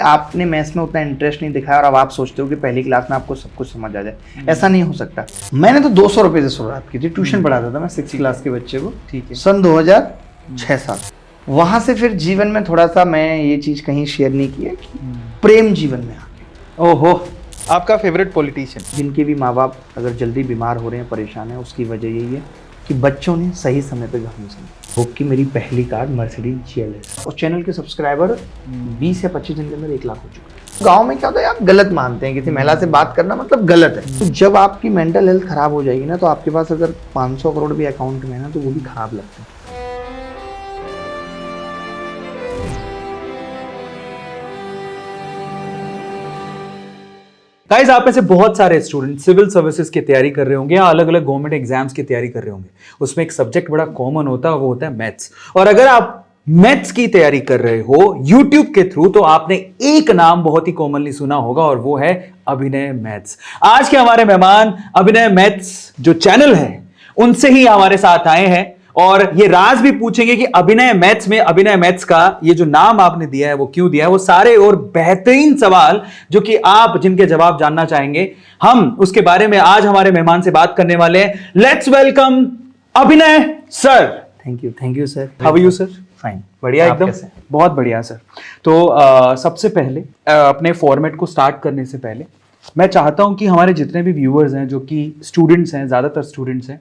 आपने मैथ्स में उतना इंटरेस्ट नहीं दिखाया और अब आप सोचते हो कि पहली क्लास में आपको सब कुछ समझ आ जाए। ऐसा नहीं हो सकता। मैंने तो 200 रुपये से शुरुआत की थी, ट्यूशन पढ़ाता था मैं 6th क्लास के बच्चे को, ठीक है। सन 2006-7। वहाँ से फिर जीवन में थोड़ा सा मैं ये चीज़ कहीं शेयर नहीं की है कि प्रेम जीवन में आ गया। ओहो, आपका फेवरेट पॉलिटिशियन? जिनके भी माँ बाप अगर जल्दी बीमार हो रहे हैं, परेशान हैं, उसकी वजह यही है कि बच्चों ने सही समय पे घर में सुना। बुक की मेरी पहली कार मर्सिडीज GLS। उस चैनल के सब्सक्राइबर 20 या 25 दिन के अंदर 1 लाख हो चुके। गांव में क्या होता है, आप गलत मानते हैं किसी महिला से बात करना मतलब गलत है। तो जब आपकी मेंटल हेल्थ खराब हो जाएगी ना, तो आपके पास अगर 500 करोड़ भी अकाउंट में है ना, तो वो भी खराब लगता है। गाइस, आप में से बहुत सारे स्टूडेंट सिविल सर्विसेज की तैयारी कर रहे होंगे या अलग अलग गवर्नमेंट एग्जाम्स की तैयारी कर रहे होंगे। उसमें एक सब्जेक्ट बड़ा कॉमन होता है, वो होता है मैथ्स। और अगर आप मैथ्स की तैयारी कर रहे हो YouTube के थ्रू, तो आपने एक नाम बहुत ही कॉमनली सुना होगा और वो है अभिनय मैथ्स। आज के हमारे मेहमान अभिनय मैथ्स जो चैनल है उनसे ही हमारे साथ आए हैं और ये राज भी पूछेंगे कि अभिनय मैथ्स में अभिनय मैथ्स का ये जो नाम आपने दिया है वो क्यों दिया है। वो सारे और बेहतरीन सवाल जो कि आप जिनके जवाब जानना चाहेंगे, हम उसके बारे में आज हमारे मेहमान से बात करने वाले हैं। Let's welcome Abhinay sir. Thank you sir. How are you sir? Fine. बढ़िया, एकदम बहुत बढ़िया सर। तो सबसे पहले अपने फॉर्मेट को स्टार्ट करने से पहले मैं चाहता हूं कि हमारे जितने भी व्यूअर्स हैं जो कि स्टूडेंट्स हैं, ज्यादातर स्टूडेंट्स हैं,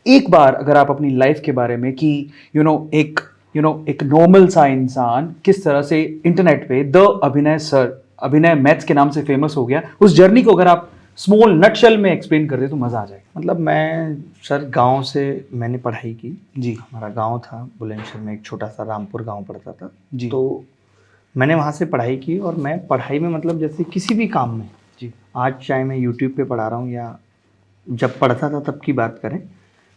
एक बार अगर आप अपनी लाइफ के बारे में कि एक नॉर्मल सा इंसान किस तरह से इंटरनेट पे द अभिनय सर, अभिनय मैथ्स के नाम से फेमस हो गया, उस जर्नी को अगर आप स्मॉल नटशेल में एक्सप्लेन कर दे तो मजा आ जाएगा। मतलब मैं सर गांव से मैंने पढ़ाई की जी। हमारा गांव था बुलंदशहर में, एक छोटा सा रामपुर गांव पड़ता था जी। तो मैंने वहाँ से पढ़ाई की और मैं पढ़ाई में मतलब जैसे किसी भी काम में जी, आज चाहे मैं यूट्यूब पे पढ़ा रहा हूँ या जब पढ़ता था तब की बात करें,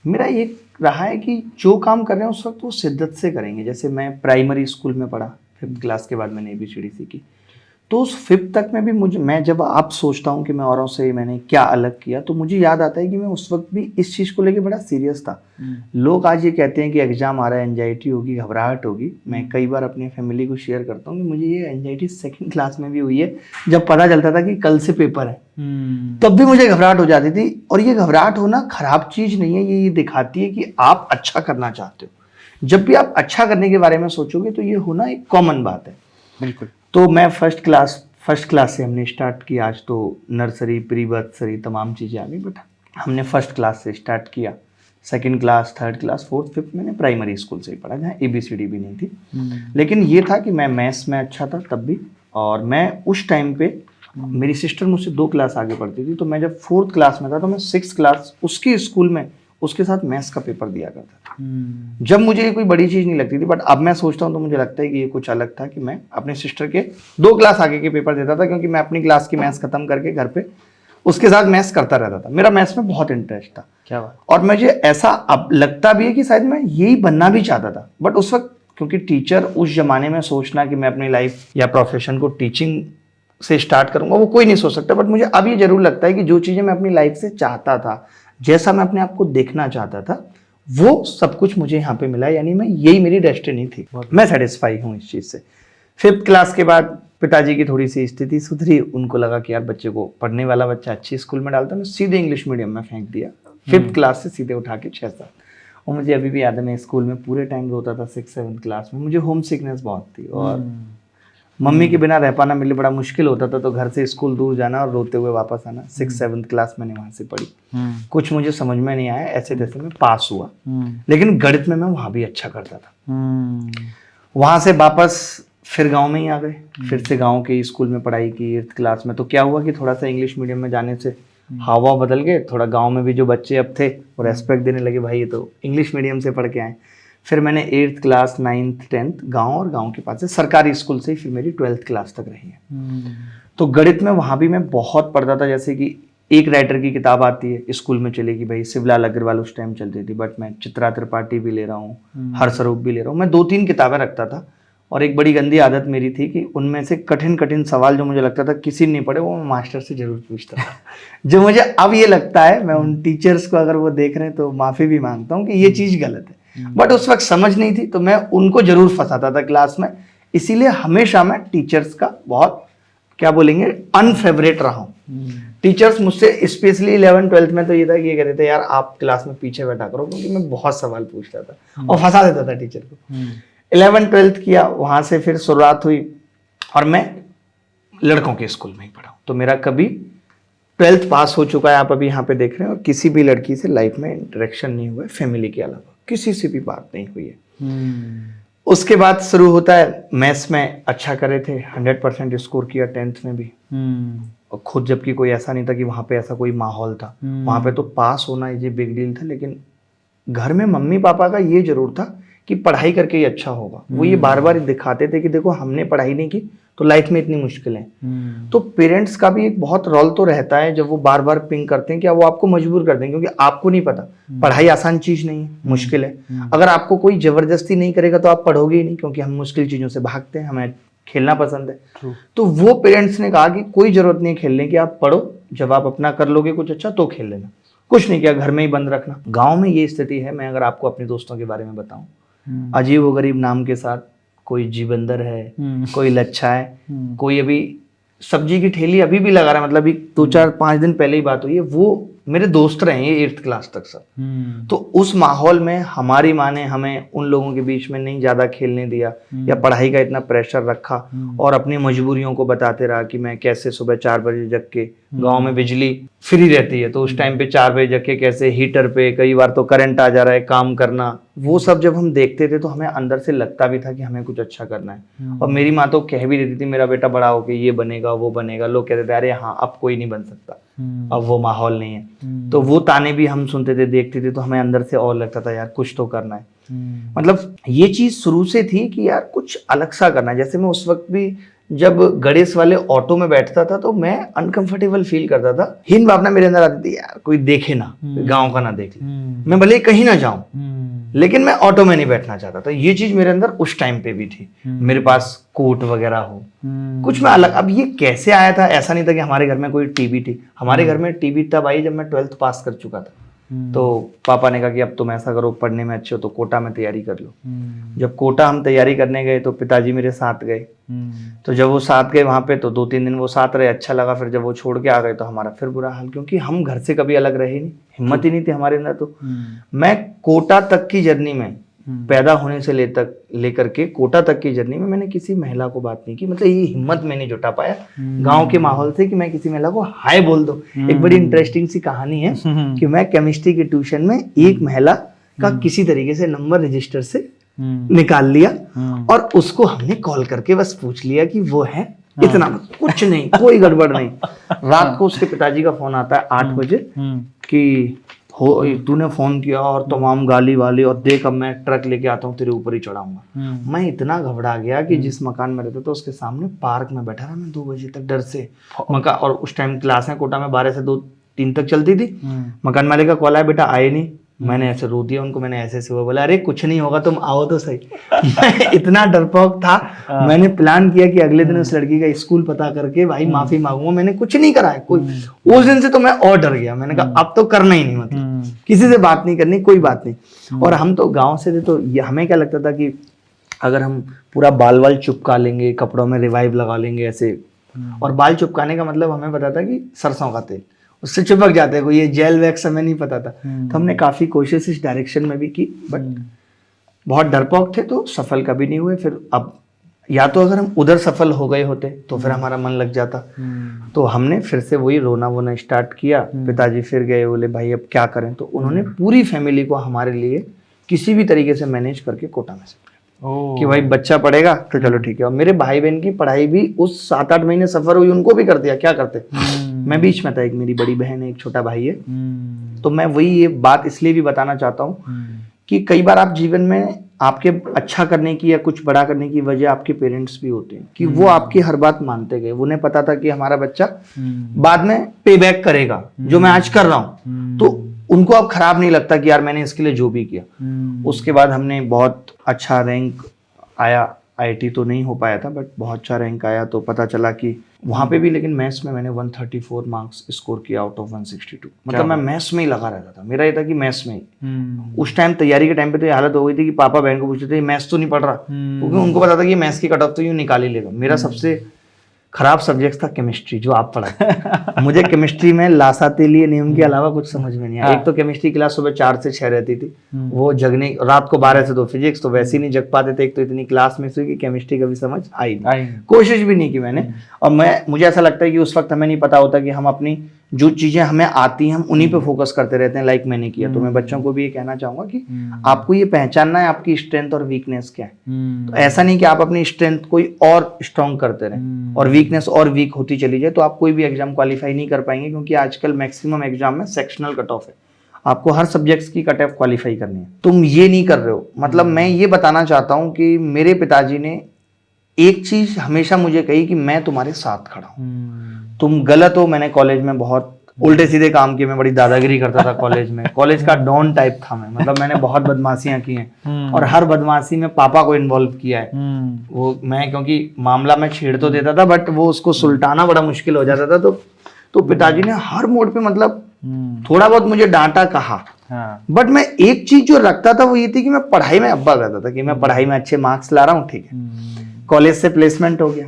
मेरा ये रहा है कि जो काम कर रहे हैं उस वक्त वो शिद्दत से करेंगे। जैसे मैं प्राइमरी स्कूल में पढ़ा, 5th क्लास के बाद मैंने ABCD सीखी, तो उस 5th तक में भी मैं जब अब सोचता हूँ कि मैं औरों से मैंने क्या अलग किया, तो मुझे याद आता है कि मैं उस वक्त भी इस चीज़ को लेके बड़ा सीरियस था। लोग आज ये कहते हैं कि एग्जाम आ रहा है, एंजाइटी होगी, घबराहट होगी। मैं कई बार अपनी फैमिली को शेयर करता हूँ कि मुझे ये एंजाइटी 2nd क्लास में भी हुई है, जब पता चलता था कि कल से पेपर है, तब भी मुझे घबराहट हो जाती थी। और ये घबराहट होना खराब चीज़ नहीं है, ये दिखाती है कि आप अच्छा करना चाहते हो। जब भी आप अच्छा करने के बारे में सोचोगे तो ये होना एक कॉमन बात है। बिल्कुल। तो मैं फर्स्ट क्लास से हमने स्टार्ट किया। आज तो नर्सरी, प्री बर्सरी तमाम चीज़ें आ गई, बट हमने फर्स्ट क्लास से स्टार्ट किया। 2nd class, 3rd class, 4th 5th मैंने प्राइमरी स्कूल से ही पढ़ा, जहाँ ABCD भी नहीं थी। लेकिन ये था कि मैं मैथ्स में अच्छा था तब भी, और मैं उस टाइम पे मेरी सिस्टर मुझसे 2 क्लास आगे पढ़ती थी, तो मैं जब 4th क्लास में था तो मैं 6th क्लास उसकी स्कूल में उसके साथ मैथ्स का पेपर दिया करता था। जब मुझे ये कोई बड़ी चीज़ नहीं लगती थी, बट अब मैं सोचता हूँ तो मुझे लगता है कि ये कुछ अलग था कि मैं अपने सिस्टर के 2 क्लास आगे के पेपर देता था, क्योंकि मैं अपनी क्लास की मैथ्स खत्म करके घर पे उसके साथ मैथ्स करता रहता था। मेरा मैथ्स में बहुत इंटरेस्ट था। क्या बात। और मुझे ऐसा अब लगता भी है कि शायद मैं यही बनना भी चाहता था, बट उस वक्त क्योंकि टीचर उस जमाने में सोचना कि मैं अपनी लाइफ या प्रोफेशन को टीचिंग से स्टार्ट करूंगा, वो कोई नहीं सोच सकता। बट मुझे अब ये जरूर लगता है कि जो चीज़ें मैं अपनी लाइफ से चाहता था, जैसा मैं अपने आप को देखना चाहता था, वो सब कुछ मुझे यहाँ पे मिला। यानी मैं यही मेरी डेस्टिनी थी, मैं सेटिस्फाई हूँ इस चीज़ से। 5th क्लास के बाद पिताजी की थोड़ी सी स्थिति सुधरी, उनको लगा कि यार बच्चे को, पढ़ने वाला बच्चा अच्छी स्कूल में डालता, मैं सीधे इंग्लिश मीडियम में फेंक दिया। 5th क्लास से सीधे उठा के 6-7। और मुझे अभी भी याद है, मैं स्कूल में पूरे टाइम रोता था 6th-7th क्लास में। मुझे होम सिकनेस बहुत थी और मम्मी के बिना रह पाना मेरे लिए बड़ा मुश्किल होता था, तो घर से स्कूल दूर जाना और रोते हुए वापस आना। 6th-7th क्लास मैंने वहाँ से पढ़ी। कुछ मुझे समझ में नहीं आया, ऐसे तैसे में पास हुआ, लेकिन गणित में मैं वहाँ भी अच्छा करता था। वहाँ से वापस फिर गांव में ही आ गए, फिर से गांव के स्कूल में पढ़ाई की 8th क्लास में। तो क्या हुआ कि थोड़ा सा इंग्लिश मीडियम में जाने से हावा बदल गए, थोड़ा गाँव में भी जो बच्चे अब थे वो रेस्पेक्ट देने लगे, भाई ये तो इंग्लिश मीडियम से पढ़ के आए। फिर मैंने 8th क्लास, 9th 10th गांव और गांव के पास से सरकारी स्कूल से ही फिर मेरी 12th क्लास तक रही है। तो गणित में वहाँ भी मैं बहुत पढ़ता था। जैसे कि एक राइटर की किताब आती है स्कूल में चलेगी, भाई शिवलाल अग्रवाल उस टाइम चलती थी, बट मैं चित्रा त्रिपाठी भी ले रहा हूँ, हर्षरूप भी ले रहा हूँ। मैं 2-3 किताबें रखता था। और एक बड़ी गंदी आदत मेरी थी कि उनमें से कठिन सवाल जो मुझे लगता था किसी ने नहीं पढ़े, वो मैं मास्टर से जरूर पूछता था। जो मुझे अब ये लगता है, मैं उन टीचर्स को अगर वो देख रहे हैं तो माफ़ी भी मांगता हूँ कि ये चीज़ गलत है, बट उस वक्त समझ नहीं थी, तो मैं उनको जरूर फंसाता था क्लास में। इसीलिए हमेशा मैं टीचर्स का बहुत क्या बोलेंगे अनफेवरेट रहा हूँ। टीचर्स मुझसे स्पेशली 11th-12th में तो ये था कि ये कहते थे यार आप क्लास में पीछे बैठा करो, क्योंकि मैं बहुत सवाल पूछता था और फंसा देता था टीचर को। 11th-12th किया, वहां से फिर शुरुआत हुई और मैं लड़कों के स्कूल में ही पढ़ा हूँ। तो मेरा कभी 12th पास हो चुका है, आप अभी यहाँ पे देख रहे हैं, और किसी भी लड़की से लाइफ में इंटरेक्शन नहीं हुआ है, फैमिली के अलावा किसी से भी बात नहीं हुई है। उसके बाद शुरू होता है, मैथ्स में अच्छा करे थे, 100% स्कोर किया 10th में भी। और खुद जबकि कोई ऐसा नहीं था कि वहाँ पे ऐसा कोई माहौल था, वहाँ पे तो पास होना ये बिग डील था। लेकिन घर में मम्मी पापा का ये जरूर था कि पढ़ाई करके ही अच्छा होगा। वो ये बार बार दिखाते थे कि देखो हमने पढ़ाई नहीं की तो लाइफ में इतनी मुश्किलें। तो पेरेंट्स का भी एक बहुत रोल तो रहता है, जब वो बार बार पिंग करते हैं, क्या वो आपको मजबूर कर देंगे, क्योंकि आपको नहीं पता पढ़ाई आसान चीज नहीं है, मुश्किल है। अगर आपको कोई जबरदस्ती नहीं करेगा तो आप पढ़ोगे ही नहीं, क्योंकि हम मुश्किल चीजों से भागते हैं, हमें खेलना पसंद है। तो वो पेरेंट्स ने कहा कि कोई जरूरत नहीं है खेलने की, आप पढ़ो, जब आप अपना कर लोगे कुछ अच्छा तो खेल लेना, कुछ नहीं किया घर में ही बंद रखना। गाँव में ये स्थिति है। मैं अगर आपको अपने दोस्तों के बारे में बताऊं, अजीब व गरीब नाम के साथ कोई जीवंदर है, कोई लच्छा है, कोई अभी सब्जी की ठेली अभी भी लगा रहा है, मतलब अभी 2-4-5 दिन पहले ही बात हुई है, वो मेरे दोस्त रहे हैं 8th क्लास तक सब। तो उस माहौल में हमारी माँ ने हमें उन लोगों के बीच में नहीं ज्यादा खेलने दिया या पढ़ाई का इतना प्रेशर रखा, और अपनी मजबूरियों को बताते रहा कि मैं कैसे सुबह 4 बजे जग के, गाँव में बिजली फ्री रहती है तो उस टाइम पे 4 बजे जग के कैसे हीटर पे, कई बार तो करंट आ जा रहा है, काम करना। वो सब जब हम देखते थे तो हमें अंदर से लगता भी था कि हमें कुछ अच्छा करना है। और मेरी माँ तो कह भी देती थी मेरा बेटा बड़ा होके ये बनेगा वो बनेगा। लोग कहते थे अरे हाँ अब कोई नहीं बन सकता, अब वो माहौल नहीं है। तो वो ताने भी हम सुनते थे, देखते थे, तो हमें अंदर से और लगता था यार कुछ तो करना है। मतलब ये चीज शुरू से थी कि यार कुछ अलग सा करना है। जैसे मैं उस वक्त भी जब गणेश वाले ऑटो में बैठता था तो मैं अनकंफर्टेबल फील करता था। हीन भावना मेरे अंदर आती थी यार कोई देखे ना, गांव का ना देख ले, मैं भले कहीं ना जाऊं लेकिन मैं ऑटो में नहीं बैठना चाहता था। ये चीज मेरे अंदर उस टाइम पे भी थी। मेरे पास कोट वगैरह हो, कुछ मैं अलग। अब ये कैसे आया था, ऐसा नहीं था कि हमारे घर में कोई टीवी थी। हमारे घर में टीवी तब आई जब मैं 12th पास कर चुका था। तो पापा ने कहा कि अब तुम ऐसा करो, पढ़ने में अच्छे हो तो कोटा में तैयारी कर लो। जब कोटा हम तैयारी करने गए तो पिताजी मेरे साथ गए। तो जब वो साथ गए वहां पे तो 2-3 दिन वो साथ रहे, अच्छा लगा। फिर जब वो छोड़ के आ गए तो हमारा फिर बुरा हाल, क्योंकि हम घर से कभी अलग रहे नहीं, हिम्मत ही नहीं थी हमारे अंदर। तो मैं कोटा तक की जर्नी में, पैदा होने से लेकर के कोटा तक की जर्नी में मैंने किसी महिला को बात नहीं की। मतलब ये हिम्मत मैं नहीं जुटा पाया गांव के माहौल से कि मैं किसी महिला को हाय बोल दूं। एक बड़ी इंटरेस्टिंग सी कहानी है कि मैं केमिस्ट्री के ट्यूशन में एक महिला का किसी तरीके से नंबर रजिस्टर से निकाल लिया और उसको हमने कॉल करके बस पूछ लिया कि वो है, इतना, कुछ नहीं, कोई गड़बड़ नहीं। रात को उसके पिताजी का फोन आता है 8 बजे कि हो तूने फोन किया और तमाम गाली वाली, और देख अब मैं ट्रक लेके आता हूँ तेरे ऊपर ही चढ़ाऊंगा। मैं इतना घबरा गया कि जिस मकान में रहता था उसके सामने पार्क में बैठा रहा मैं 2 बजे तक डर से। मकान, और उस टाइम क्लास है कोटा में 12 से 2-3 तक चलती थी। मकान मालिक का कॉल आया, बेटा आए नहीं। मैंने ऐसे रो दिया उनको, मैंने ऐसे वो बोला अरे कुछ नहीं होगा तुम आओ तो सही। मैं इतना डरपोक था। मैंने प्लान किया कि अगले दिन उस लड़की का स्कूल पता करके भाई माफी मांगूंगा। मैंने कुछ नहीं करा है कोई। उस दिन से तो मैं और डर गया। मैंने कहा अब तो करना ही नहीं, मतलब किसी से बात नहीं करनी, कोई बात नहीं। और हम तो गाँव से थे तो हमें क्या लगता था कि अगर हम पूरा बाल वाल चुपका लेंगे, कपड़ों में रिवाइव लगा लेंगे ऐसे, और बाल चुपकाने का मतलब हमें पता था कि सरसों का तेल, उससे चिपक जाते हैं, कोई ये जेल वैक्स हमें नहीं पता था। तो हमने काफी कोशिश इस डायरेक्शन में भी की, बट बहुत डरपोक थे तो सफल कभी नहीं हुए। फिर अब या तो अगर हम उधर सफल हो गए होते तो फिर हमारा मन लग जाता। तो हमने फिर से वही रोना वोना स्टार्ट किया। पिताजी फिर गए, बोले भाई अब क्या करें। तो उन्होंने पूरी फैमिली को हमारे लिए किसी भी तरीके से मैनेज करके कोटा में से कि भाई बच्चा पढ़ेगा तो चलो ठीक है। और मेरे भाई बहन की पढ़ाई भी उस 7-8 महीने सफर हुई, उनको भी कर दिया, क्या करते। मैं बीच में था, एक मेरी बड़ी बहन है, एक छोटा भाई है। तो मैं वही ये बात इसलिए भी बताना चाहता हूँ कि कई बार आप जीवन में आपके अच्छा करने की या कुछ बड़ा करने की वजह आपके पेरेंट्स भी होते हैं कि वो आपकी हर बात मानते गए। उन्हें पता था कि हमारा बच्चा बाद में पे बैक करेगा जो मैं आज कर रहा हूँ, तो उनको अब खराब नहीं लगता कि यार मैंने इसके लिए जो भी किया। उसके बाद हमने बहुत अच्छा रैंक आया आईआईटी तो नहीं हो पाया था, बट बहुत अच्छा रैंक आया, तो पता चला कि वहाँ पे भी, लेकिन मैथ्स में मैंने 134 मार्क्स स्कोर किया आउट ऑफ 162। मतलब मैं मैथ्स में ही लगा रहता था, मेरा ये था कि मैथ्स में ही। उस टाइम तैयारी के टाइम पे तो ये हालत हो गई थी कि पापा बहन को पूछते थे मैथ्स तो नहीं पढ़ रहा, क्योंकि उनको पता था कि मैथ्स की कट ऑफ तो यूँ निकाल ही लेगा। मेरा सबसे खराब सब्जेक्ट था केमिस्ट्री, जो आप पढ़ाते मुझे केमिस्ट्री में लासा तेलीय नियम के अलावा कुछ समझ में नहीं आया। एक तो केमिस्ट्री क्लास सुबह 4 से 6 रहती थी, वो जगने, रात को 12 से 2 फिजिक्स, तो वैसे ही नहीं जग पाते थे। एक तो इतनी क्लास मिस हुई कि केमिस्ट्री कभी समझ आई नहीं, कोशिश भी नहीं की मैंने। और मुझे ऐसा लगता है कि उस वक्त हमें नहीं पता होता कि हम अपनी जो चीजें हमें आती हैं हम उन्हीं पे फोकस करते रहते हैं, लाइक मैंने किया। तो मैं बच्चों को भी ये कहना चाहूंगा कि आपको ये पहचानना है आपकी स्ट्रेंथ और वीकनेस क्या है। तो ऐसा नहीं कि आप अपनी स्ट्रेंथ कोई और स्ट्रॉन्ग करते रहें और वीकनेस और वीक होती चली जाए, तो आप कोई भी एग्जाम क्वालिफाई नहीं कर पाएंगे, क्योंकि आजकल मैक्सिमम एग्जाम में सेक्शनल कट ऑफ है, आपको हर सब्जेक्ट्स की कट ऑफ क्वालिफाई करनी है। तुम ये नहीं कर रहे हो। मतलब मैं ये बताना चाहता हूँ कि मेरे पिताजी ने एक चीज हमेशा मुझे कही कि मैं तुम्हारे साथ खड़ा हूँ, तुम गलत हो। मैंने कॉलेज में बहुत उल्टे सीधे काम किए, मैं बड़ी दादागिरी करता था कॉलेज में, कॉलेज का डॉन टाइप था मैं। मतलब मैंने बहुत बदमाशियां की हैं और हर बदमाशी में पापा को इन्वॉल्व किया है। वो मैं, क्योंकि मामला मैं छेड़ तो देता था, बट वो उसको सुलटाना बड़ा मुश्किल हो जाता था। तो पिताजी ने हर मोड पे मतलब थोड़ा बहुत मुझे डांटा, कहा, बट मैं एक चीज जो रखता था वो ये थी कि मैं पढ़ाई में अव्वल रहता था, कि मैं पढ़ाई में अच्छे मार्क्स ला रहा हूँ, ठीक है। कॉलेज से प्लेसमेंट हो गया,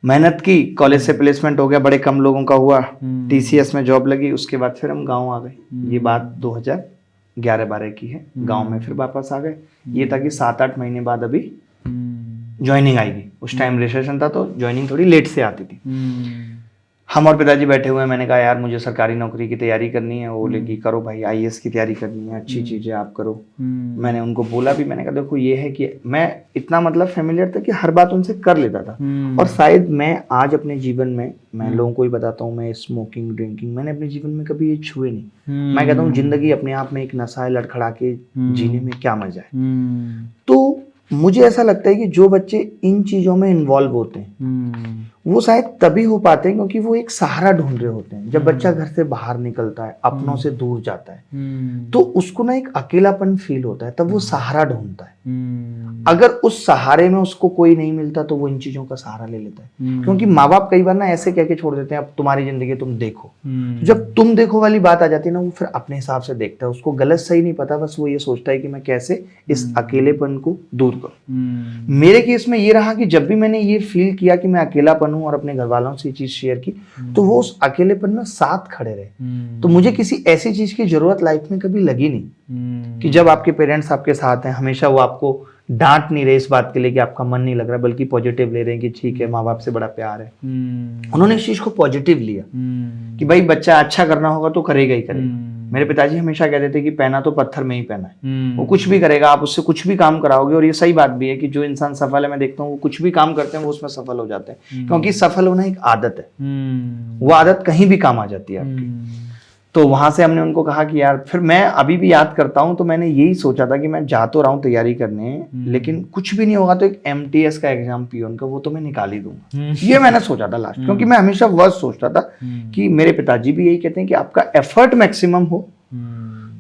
मेहनत की, कॉलेज से प्लेसमेंट हो गया, बड़े कम लोगों का हुआ, टीसीएस में जॉब लगी। उसके बाद फिर हम गांव आ गए। ये बात 2011-12 की है। गांव में फिर वापस आ गए। ये था कि 7-8 महीने बाद अभी ज्वाइनिंग आएगी। उस टाइम रिसेशन था, तो ज्वाइनिंग थोड़ी लेट से आती थी। हम और पिताजी बैठे हुए हैं। मैंने कहा यार मुझे सरकारी नौकरी की तैयारी करनी है। वो बोले कि करो भाई, आईएएस की तैयारी करनी है, अच्छी चीज़ है, आप करो। मैंने उनको बोला भी, मैंने कहा देखो ये है कि मैं इतना मतलब फेमिलियर था कि हर बात उनसे कर लेता था। और शायद मैं आज अपने जीवन में, मैं लोगों को ही बताता हूँ, मैं स्मोकिंग ड्रिंकिंग मैंने अपने जीवन में कभी ये छुए नहीं। मैं कहता हूँ जिंदगी अपने आप में एक नशा है, लड़खड़ा के जीने में क्या मजा है। तो मुझे ऐसा लगता है कि जो बच्चे इन चीज़ों में इन्वॉल्व होते हैं वो शायद तभी हो पाते हैं क्योंकि वो एक सहारा ढूंढ रहे होते हैं। जब बच्चा घर से बाहर निकलता है, अपनों से दूर जाता है, तो उसको ना एक अकेलापन फील होता है, तब वो सहारा ढूंढता है। अगर उस सहारे में उसको कोई नहीं मिलता तो वो इन चीजों का सहारा ले लेता है। क्योंकि माँ बाप कई बार ना ऐसे कह के छोड़ देते हैं अब तुम्हारी जिंदगी तुम देखो। जब तुम देखो वाली बात आ जाती है ना, वो फिर अपने हिसाब से देखता है। उसको गलत सही नहीं पता, बस वो ये सोचता है कि मैं कैसे इस अकेलेपन को दूर करूं। मेरे केस में ये रहा कि जब भी मैंने ये फील किया कि मैं अकेलापन हूं और अपने घर वालों से ये चीज शेयर की, तो वो उस अकेलेपन में साथ खड़े रहे। तो मुझे किसी ऐसी चीज की जरूरत लाइफ में कभी लगी नहीं कि जब आपके पेरेंट्स आपके साथ हैं, हमेशा वो आपको डांट नहीं रहे इस बात के लिए कि आपका मन नहीं लग रहा, बल्कि पॉजिटिव ले रहे हैं कि ठीक है माँ बाप से बड़ा प्यार है। उन्होंने इस चीज को पॉजिटिव लिया कि भाई बच्चा अच्छा करना होगा तो करेगा ही करेगा। मेरे पिताजी हमेशा कहते थे कि पहना तो पत्थर में ही पहना है, वो कुछ भी करेगा, आप उससे कुछ भी काम कराओगे। और ये सही बात भी है कि जो इंसान सफल है, मैं देखता हूँ वो कुछ भी काम करते हैं वो उसमें सफल हो जाते हैं, क्योंकि सफल होना एक आदत है। वो आदत कहीं भी काम आ जाती है आपकी। तो वहां से हमने उनको कहा कि यार, फिर मैं अभी भी याद करता हूं, तो मैंने यही सोचा था कि मैं जा तो रहा हूं तैयारी करने, लेकिन कुछ भी नहीं होगा तो एक एमटीएस का एग्जाम पियोन का वो तो मैं निकाल ही दूंगा। ये मैंने सोचा था लास्ट, क्योंकि मैं हमेशा वह सोचता था कि मेरे पिताजी भी यही कहते हैं कि आपका एफर्ट मैक्सिमम हो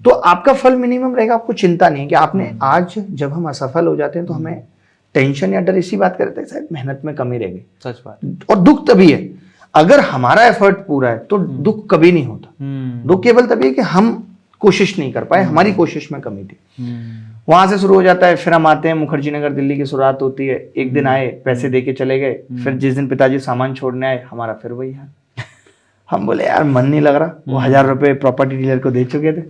तो आपका फल मिनिमम रहेगा। आपको चिंता नहीं है कि आपने आज, जब हम असफल हो जाते हैं तो हमें टेंशन या डर इसी बात करते हैं शायद मेहनत में कमी रहेगी। सच बात। और दुख तभी है अगर हमारा एफर्ट पूरा है, तो दुख कभी नहीं होता। दुख केवल तभी है कि हम कोशिश नहीं कर पाए, हमारी कोशिश में कमी थी। वहां से शुरू हो जाता है। फिर हम आते हैं मुखर्जी नगर, दिल्ली की शुरुआत होती है। एक दिन आए, पैसे दे के चले गए। फिर जिस दिन पिताजी सामान छोड़ने आए, हमारा फिर वही है। हम बोले यार मन नहीं लग रहा। वो 1000 रुपए प्रॉपर्टी डीलर को दे चुके थे।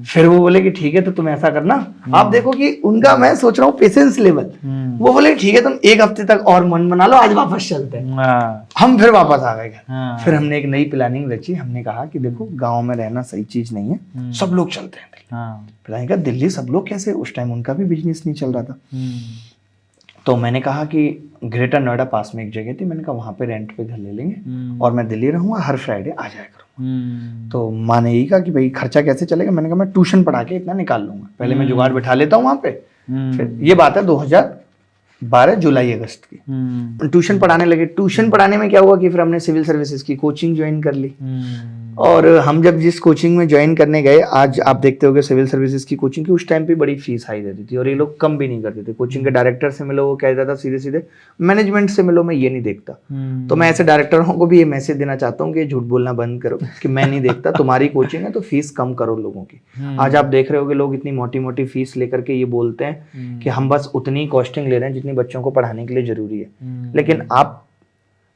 फिर वो बोले कि ठीक है तो तुम ऐसा करना। आप देखो कि उनका, मैं सोच रहा हूँ पेशेंस लेवल। वो बोले ठीक है तुम 1 हफ्ते तक और मन बना लो, आज वापस चलते हैं। हम फिर वापस आ गए घर। फिर हमने एक नई प्लानिंग रची। हमने कहा कि देखो गाँव में रहना सही चीज नहीं है, सब लोग चलते हैं। फिर कहा दिल्ली सब लोग कैसे, उस टाइम उनका भी बिजनेस नहीं चल रहा था। तो मैंने कहा कि ग्रेटर नोएडा पास में एक जगह थी, मैंने कहा वहाँ पे रेंट पे घर ले लेंगे और मैं दिल्ली रहूँगा, हर फ्राइडे आ जाया करूँगा। तो माँ ने यही कहा कि भाई खर्चा कैसे चलेगा। मैंने कहा मैं ट्यूशन पढ़ा के इतना निकाल लूंगा, पहले मैं जुगाड़ बिठा लेता हूँ वहाँ पे। फिर ये बात है 2012 जुलाई अगस्त की। ट्यूशन पढ़ाने लगे। ट्यूशन पढ़ाने में क्या हुआ कि फिर हमने सिविल सर्विसेज की कोचिंग ज्वाइन कर ली। और हम जब जिस कोचिंग में ज्वाइन करने गए, आज आप देखते होगे सिविल सर्विसेज की कोचिंग की उस टाइम पे बड़ी फीस हाई रहती थी और ये लोग कम भी नहीं करते थे। कोचिंग के डायरेक्टर से मिलो, वो कहता था सीधे सीधे मैनेजमेंट से मिलो, मैं ये नहीं देखता। तो मैं ऐसे डायरेक्टरों को भी ये मैसेज देना चाहता हूँ कि ये झूठ बोलना बंद करो कि मैं नहीं देखता, तुम्हारी कोचिंग है तो फीस कम करो लोगों की। आज आप देख रहे होगे लोग इतनी मोटी मोटी फीस लेकर के ये बोलते हैं कि हम बस उतनी कॉस्टिंग ले रहे हैं जितनी बच्चों को पढ़ाने के लिए जरूरी है। लेकिन आप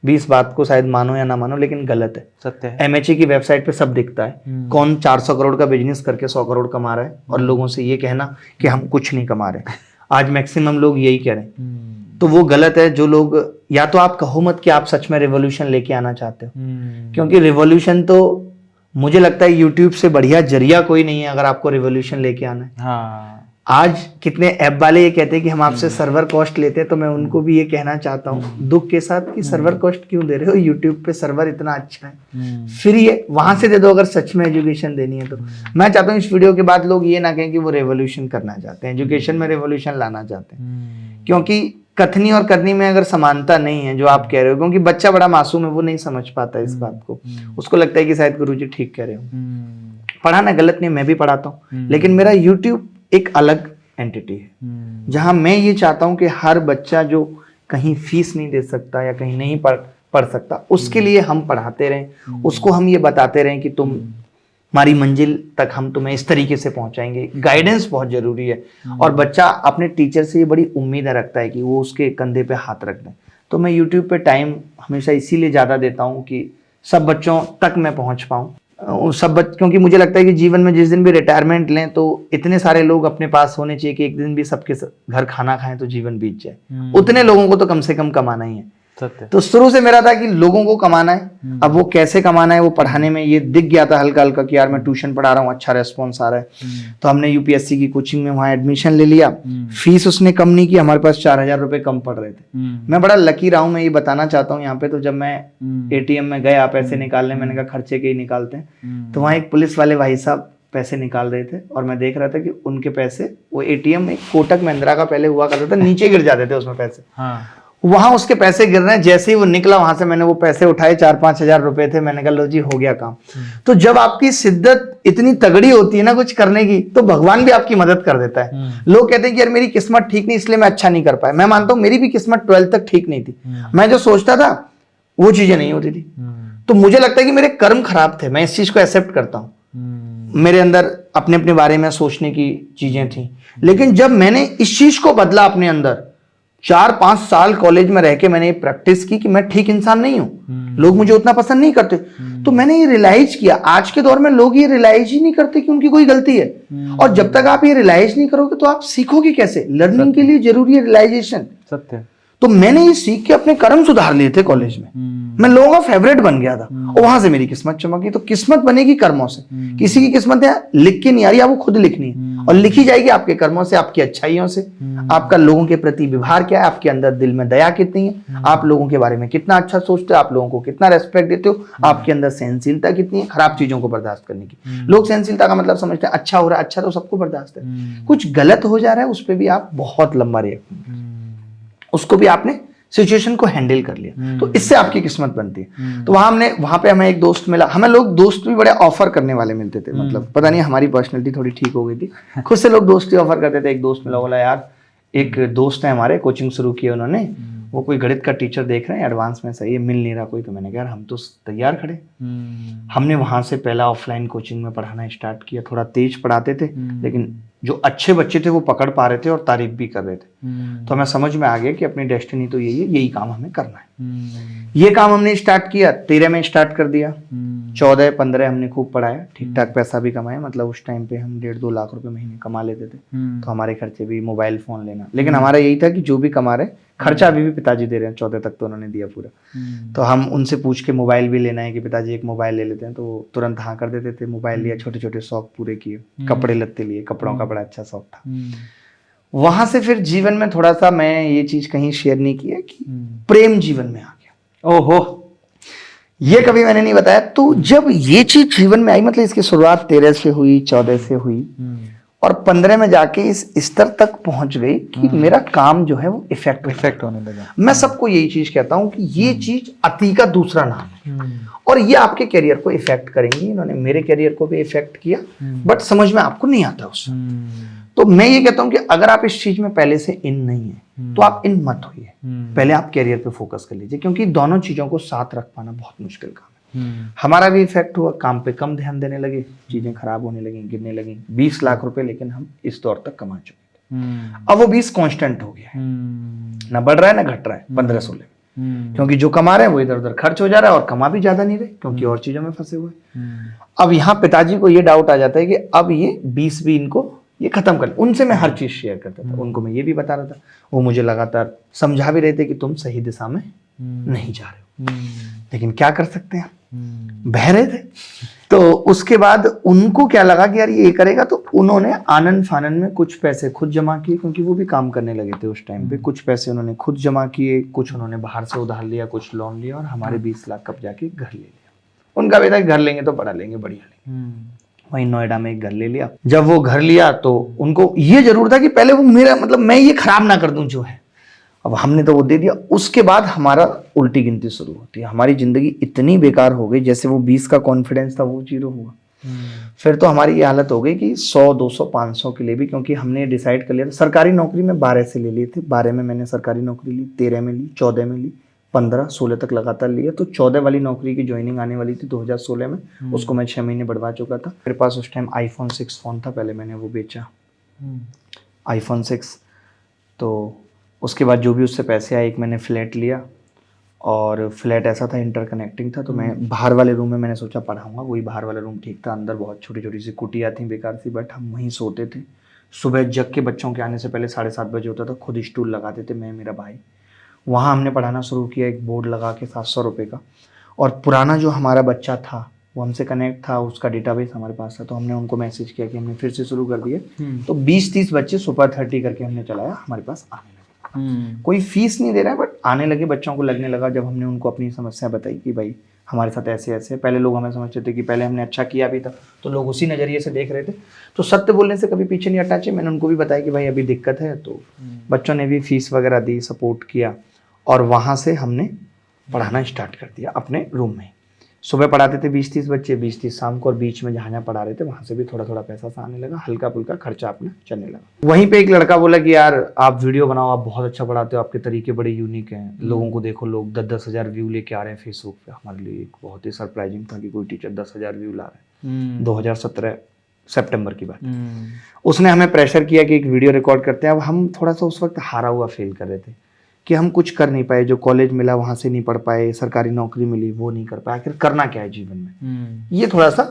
भी इस बात को शायद मानो या ना मानो, लेकिन गलत है। सत्य है। एमएचए की वेबसाइट पे सब दिखता है, कौन 400 करोड़ का बिजनेस करके 100 करोड़ कमा रहा है और लोगों से ये कहना कि हम कुछ नहीं कमा रहे। आज मैक्सिमम लोग यही कह रहे हैं, तो वो गलत है। जो लोग, या तो आप कहो मत कि आप सच में रिवॉल्यूशन लेके आना चाहते हो, क्योंकि रिवॉल्यूशन तो मुझे लगता है यूट्यूब से बढ़िया जरिया कोई नहीं है अगर आपको रिवॉल्यूशन लेके आना है। हाँ। आज कितने ऐप वाले ये कहते हैं कि हम आपसे सर्वर कॉस्ट लेते हैं, तो मैं उनको भी ये कहना चाहता हूँ दुख के साथ कि सर्वर कॉस्ट क्यों दे रहे हो, यूट्यूब पे सर्वर इतना अच्छा है, फ्री है, वहां से दे दो अगर सच में एजुकेशन देनी है तो। मैं चाहता हूँ इस वीडियो के बाद लोग ये ना कहें कि वो रेवोल्यूशन करना चाहते हैं, एजुकेशन में रेवोल्यूशन लाना चाहते हैं, क्योंकि कथनी और करनी में अगर समानता नहीं है जो आप कह रहे हो, क्योंकि बच्चा बड़ा मासूम है, वो नहीं समझ पाता इस बात को, उसको लगता है कि शायद गुरुजी ठीक कह रहे हो। पढ़ाना गलत नहीं, मैं भी पढ़ाता हूँ, लेकिन मेरा यूट्यूब एक अलग एंटिटी है जहां मैं ये चाहता हूं कि हर बच्चा जो कहीं फीस नहीं दे सकता या कहीं नहीं पढ़ सकता, उसके लिए हम पढ़ाते रहें, उसको हम ये बताते रहें कि तुम हमारी मंजिल तक हम तुम्हें इस तरीके से पहुंचाएंगे। गाइडेंस बहुत जरूरी है और बच्चा अपने टीचर से ये बड़ी उम्मीद रखता है कि वो उसके कंधे पे हाथ रख दें। तो मैं यूट्यूब पे टाइम हमेशा इसीलिए ज़्यादा देता हूँ कि सब बच्चों तक मैं पहुँच पाऊँ, क्योंकि मुझे लगता है कि जीवन में जिस दिन भी रिटायरमेंट लें तो इतने सारे लोग अपने पास होने चाहिए कि एक दिन भी सबके घर खाना खाएं तो जीवन बीत जाए। उतने लोगों को तो कम से कम कमाना ही है। तो शुरू से मेरा था कि लोगों को कमाना है। अब वो कैसे कमाना है वो पढ़ाने में ये दिख गया था हल्का हल्का कि यार मैं ट्यूशन पढ़ा रहा हूँ, अच्छा रेस्पॉन्स आ रहा है। तो हमने यूपीएससी की कोचिंग में वहाँ एडमिशन ले लिया। फीस उसने कम नहीं की, हमारे पास 4,000 रुपए कम पड़ रहे थे। मैं बड़ा लकी रहा हूँ, मैं ये बताना चाहता हूँ यहाँ पे। तो जब मैं एटीएम में गया पैसे निकालने, मैंने कहा खर्चे के ही निकालते हैं, तो वहाँ एक पुलिस वाले भाई साहब पैसे निकाल रहे थे और मैं देख रहा था कि उनके पैसे, वो एटीएम एक कोटक महिंद्रा का पहले हुआ करता था, नीचे गिर जाते थे उसमें पैसे। वहां उसके पैसे गिर रहे हैं। जैसे ही वो निकला वहां से, मैंने वो पैसे उठाए, 4-5 हजार रुपए थे। मैंने कहा लो जी हो गया काम। तो जब आपकी शिद्दत इतनी तगड़ी होती है ना कुछ करने की, तो भगवान भी आपकी मदद कर देता है। लोग कहते हैं कि यार मेरी किस्मत ठीक नहीं इसलिए मैं अच्छा नहीं कर पाया। मैं मानता हूं मेरी भी किस्मत 12th तक ठीक नहीं थी। मैं जो सोचता था वो चीजें नहीं होती थी। तो मुझे लगता है कि मेरे कर्म खराब थे, मैं इस चीज को एक्सेप्ट करता हूं। मेरे अंदर अपने अपने बारे में सोचने की चीजें थी, लेकिन जब मैंने इस चीज को बदला अपने अंदर, 4-5 साल कॉलेज में रह के मैंने प्रैक्टिस की कि मैं ठीक इंसान नहीं हूं, लोग मुझे उतना पसंद नहीं करते। तो मैंने ये रियलाइज किया, आज के दौर में लोग ये रियलाइज ही नहीं करते कि उनकी कोई गलती है। और जब तक आप ये रियलाइज नहीं करोगे तो आप सीखोगे कैसे? लर्निंग के लिए जरूरी है रियलाइजेशन। सत्य। तो मैंने ये सीख के अपने कर्म सुधार लिए थे कॉलेज में। मैं लोगों का फेवरेट बन गया था और वहां से मेरी किस्मत चमकी। तो किस्मत बनेगी कर्मों से। किसी की किस्मत है लिख के नहीं आ रही, आपको खुद लिखनी है और लिखी जाएगी आपके कर्मों से, आपकी अच्छाइयों से। आपका लोगों के प्रति व्यवहार क्या है, आपके अंदर दिल में दया कितनी है, आप लोगों के बारे में कितना अच्छा सोचते हो, आप लोगों को कितना रेस्पेक्ट देते हो, आपके अंदर सहनशीलता कितनी है खराब चीजों को बर्दाश्त करने की। लोग सहनशीलता का मतलब समझते हैं अच्छा हो रहा है, अच्छा तो सबको बर्दाश्त है, कुछ गलत हो जा रहा है उस पर भी आप बहुत लंबा रिएक्ट, उसको भी आपने सिचुएशन को हैंडल कर लिया, तो इससे आपकी किस्मत बनती है। तो वहां पे हमें एक दोस्त मिला। हमें लोग दोस्त भी बड़े ऑफर करने वाले मिलते थे, मतलब पता नहीं हमारी पर्सनैलिटी थोड़ी ठीक हो गई थी, खुद से लोग दोस्ती ऑफर करते थे। एक दोस्त मिला, बोला यार एक दोस्त है हमारे, कोचिंग शुरू की है उन्होंने, वो कोई गणित का टीचर देख रहे हैं एडवांस में, सही है, मिल नहीं रहा कोई। तो मैंने कहा हम तो तैयार खड़े। हमने वहां से पहला ऑफलाइन कोचिंग में पढ़ाना स्टार्ट किया। थोड़ा तेज पढ़ाते थे, लेकिन जो अच्छे बच्चे थे वो पकड़ पा रहे थे और तारीफ भी कर रहे थे। तो हमें समझ में आ गया कि अपनी डेस्टिनी तो यही है, यही काम हमें करना है। ये काम हमने स्टार्ट किया, 13 में स्टार्ट कर दिया। 14-15 हमने खूब पढ़ाया, ठीक ठाक पैसा भी कमाया। मतलब उस टाइम पे हम 1.5-2 लाख रुपए महीने कमा लेते थे। तो हमारे खर्चे भी, मोबाइल फोन लेना, लेकिन हमारा यही था कि जो भी कमा रहे, खर्चा अभी भी पिताजी दे रहे हैं, 14 तक तो उन्होंने दिया पूरा। तो हम उनसे पूछ के मोबाइल भी लेना है कि पिताजी एक मोबाइल ले लेते हैं, तो वो तुरंत हाँ कर देते थे। मोबाइल लिया, छोटे छोटे शौक पूरे किए, कपड़े लत्ते लिए, कपड़ों का बड़ा अच्छा शौक था। वहां से फिर जीवन में थोड़ा सा, मैं ये चीज कहीं शेयर नहीं किया कि प्रेम जीवन में आ गया। ओहो, ये कभी मैंने नहीं बताया। तो जब ये चीज जीवन में आई, मतलब इसकी शुरुआत 13 से हुई, 14 से हुई, और 15 में जाके इस स्तर तक पहुंच गई कि मेरा काम जो है वो इफेक्ट होने लगा। मैं सबको यही चीज कहता हूं कि ये चीज अति का दूसरा नाम है और ये आपके करियर को इफेक्ट करेंगी। इन्होंने मेरे करियर को भी इफेक्ट किया बट समझ में आपको नहीं आता उससे। तो मैं ये कहता हूं कि अगर आप इस चीज में पहले से इन नहीं है तो आप इन मत होइए, पहले आप करियर पे फोकस कर लीजिए, क्योंकि दोनों चीजों को साथ रख पाना बहुत मुश्किल काम है। हमारा भी इफेक्ट हुआ, काम पे कम ध्यान देने लगे, चीजें खराब होने लगी, गिरने लगी। 20 लाख रुपए लेकिन हम इस दौर तक कमा चुके थे। अब वो 20 कांस्टेंट हो गया है, ना बढ़ रहा है ना घट रहा है 15-16 में, क्योंकि जो कमा रहे हैं वो इधर उधर खर्च हो जा रहा है और कमा भी ज्यादा नहीं रहे क्योंकि और चीजों में फंसे हुए। अब यहाँ पिताजी को ये डाउट आ जाता है कि अब ये 20 भी इनको ये खत्म कर। उनसे मैं हर चीज शेयर करता था, उनको मैं ये भी बता रहा था, वो मुझे लगातार समझा भी रहे थे कि तुम सही दिशा में नहीं जा रहे हो, लेकिन क्या कर सकते हैं, बह रहे थे। तो उसके बाद उनको क्या लगा कि यार ये करेगा, तो उन्होंने आनंद फानन में कुछ पैसे खुद जमा किए, क्योंकि वो भी काम करने लगे थे उस टाइम पे। कुछ पैसे उन्होंने खुद जमा किए, कुछ उन्होंने बाहर से उधार लिया, कुछ लोन लिया और हमारे 20 लाख कब जाके घर ले लिया। उनका भी था घर लेंगे तो बड़ा लेंगे, बढ़िया लेंगे। वहीं नोएडा में एक घर ले लिया। जब वो घर लिया तो उनको ये जरूर था कि पहले वो मेरा मतलब मैं ये खराब ना कर दूं जो है। अब हमने तो वो दे दिया। उसके बाद हमारा उल्टी गिनती शुरू होती है। हमारी जिंदगी इतनी बेकार हो गई, जैसे वो 20 का कॉन्फिडेंस था वो 0 हुआ। फिर तो हमारी ये हालत हो गई कि 100, 200, 500 के लिए भी, क्योंकि हमने डिसाइड कर लिया था। सरकारी नौकरी में 12 से ले लिए थे, 12 में मैंने सरकारी नौकरी ली, 13 में ली, 14 में ली, 15, 16 तक लगातार लिया। तो 14 वाली नौकरी की ज्वाइनिंग आने वाली थी 2016 में, उसको मैं 6 महीने बढ़वा चुका था। मेरे पास उस टाइम iPhone 6 फोन था, पहले मैंने वो बेचा iPhone 6। तो उसके बाद जो भी उससे पैसे आए, एक मैंने फ्लैट लिया और फ्लैट ऐसा था इंटरकनेक्टिंग था, तो मैं बाहर वाले रूम में मैंने सोचा पढ़ाऊंगा। वही बाहर वाला रूम ठीक था, अंदर बहुत छोटी छोटी सी कुटिया थी बेकार सी, बट हम वहीं सोते थे। सुबह जग के बच्चों के आने से पहले 7:30 बजे होता था, खुद स्टूल लगाते थे मैं मेरा भाई। वहाँ हमने पढ़ाना शुरू किया, एक बोर्ड लगा के 700 रुपये का। और पुराना जो हमारा बच्चा था वो हमसे कनेक्ट था, उसका डेटाबेस हमारे पास था, तो हमने उनको मैसेज किया कि हमने फिर से शुरू कर दिए। तो 20-30 बच्चे सुपर 30 करके हमने चलाया, हमारे पास आने लगे। कोई फीस नहीं दे रहा है बट आने लगे, बच्चों को लगने लगा। जब हमने उनको अपनी समस्या बताई कि भाई हमारे साथ ऐसे ऐसे, पहले लोग हमें समझते थे कि पहले हमने अच्छा किया भी था तो लोग उसी नज़रिए से देख रहे थे, तो सत्य बोलने से कभी पीछे नहीं हटना चाहिए। मैंने उनको भी बताया कि भाई अभी दिक्कत है, तो बच्चों ने भी फीस वगैरह दी, सपोर्ट किया और वहाँ से हमने पढ़ाना स्टार्ट कर दिया अपने रूम में। सुबह पढ़ाते थे 20-30 बच्चे, 20-30 शाम को, और बीच में जहाँ पढ़ा रहे थे वहाँ से भी थोड़ा थोड़ा पैसा सा आने लगा, हल्का फुल्का खर्चा अपना चलने लगा। वहीं पे एक लड़का बोला कि यार आप वीडियो बनाओ, आप बहुत अच्छा पढ़ाते हो, आपके तरीके बड़े यूनिक हैं, लोगों को देखो, लोग 10-10 हज़ार व्यू लेके आ रहे हैं फेसबुक पे। हमारे लिए एक बहुत ही सरप्राइजिंग था कि कोई टीचर 10 हज़ार व्यू ला रहे हैं। 2017 सितंबर की बात। उसने हमें प्रेशर किया कि एक वीडियो रिकॉर्ड करते हैं। अब हम थोड़ा सा उस वक्त हारा हुआ फील कर रहे थे कि हम कुछ कर नहीं पाए, जो कॉलेज मिला वहां से नहीं पढ़ पाए, सरकारी नौकरी मिली वो नहीं कर पाए, आखिर करना क्या है जीवन में। ये थोड़ा सा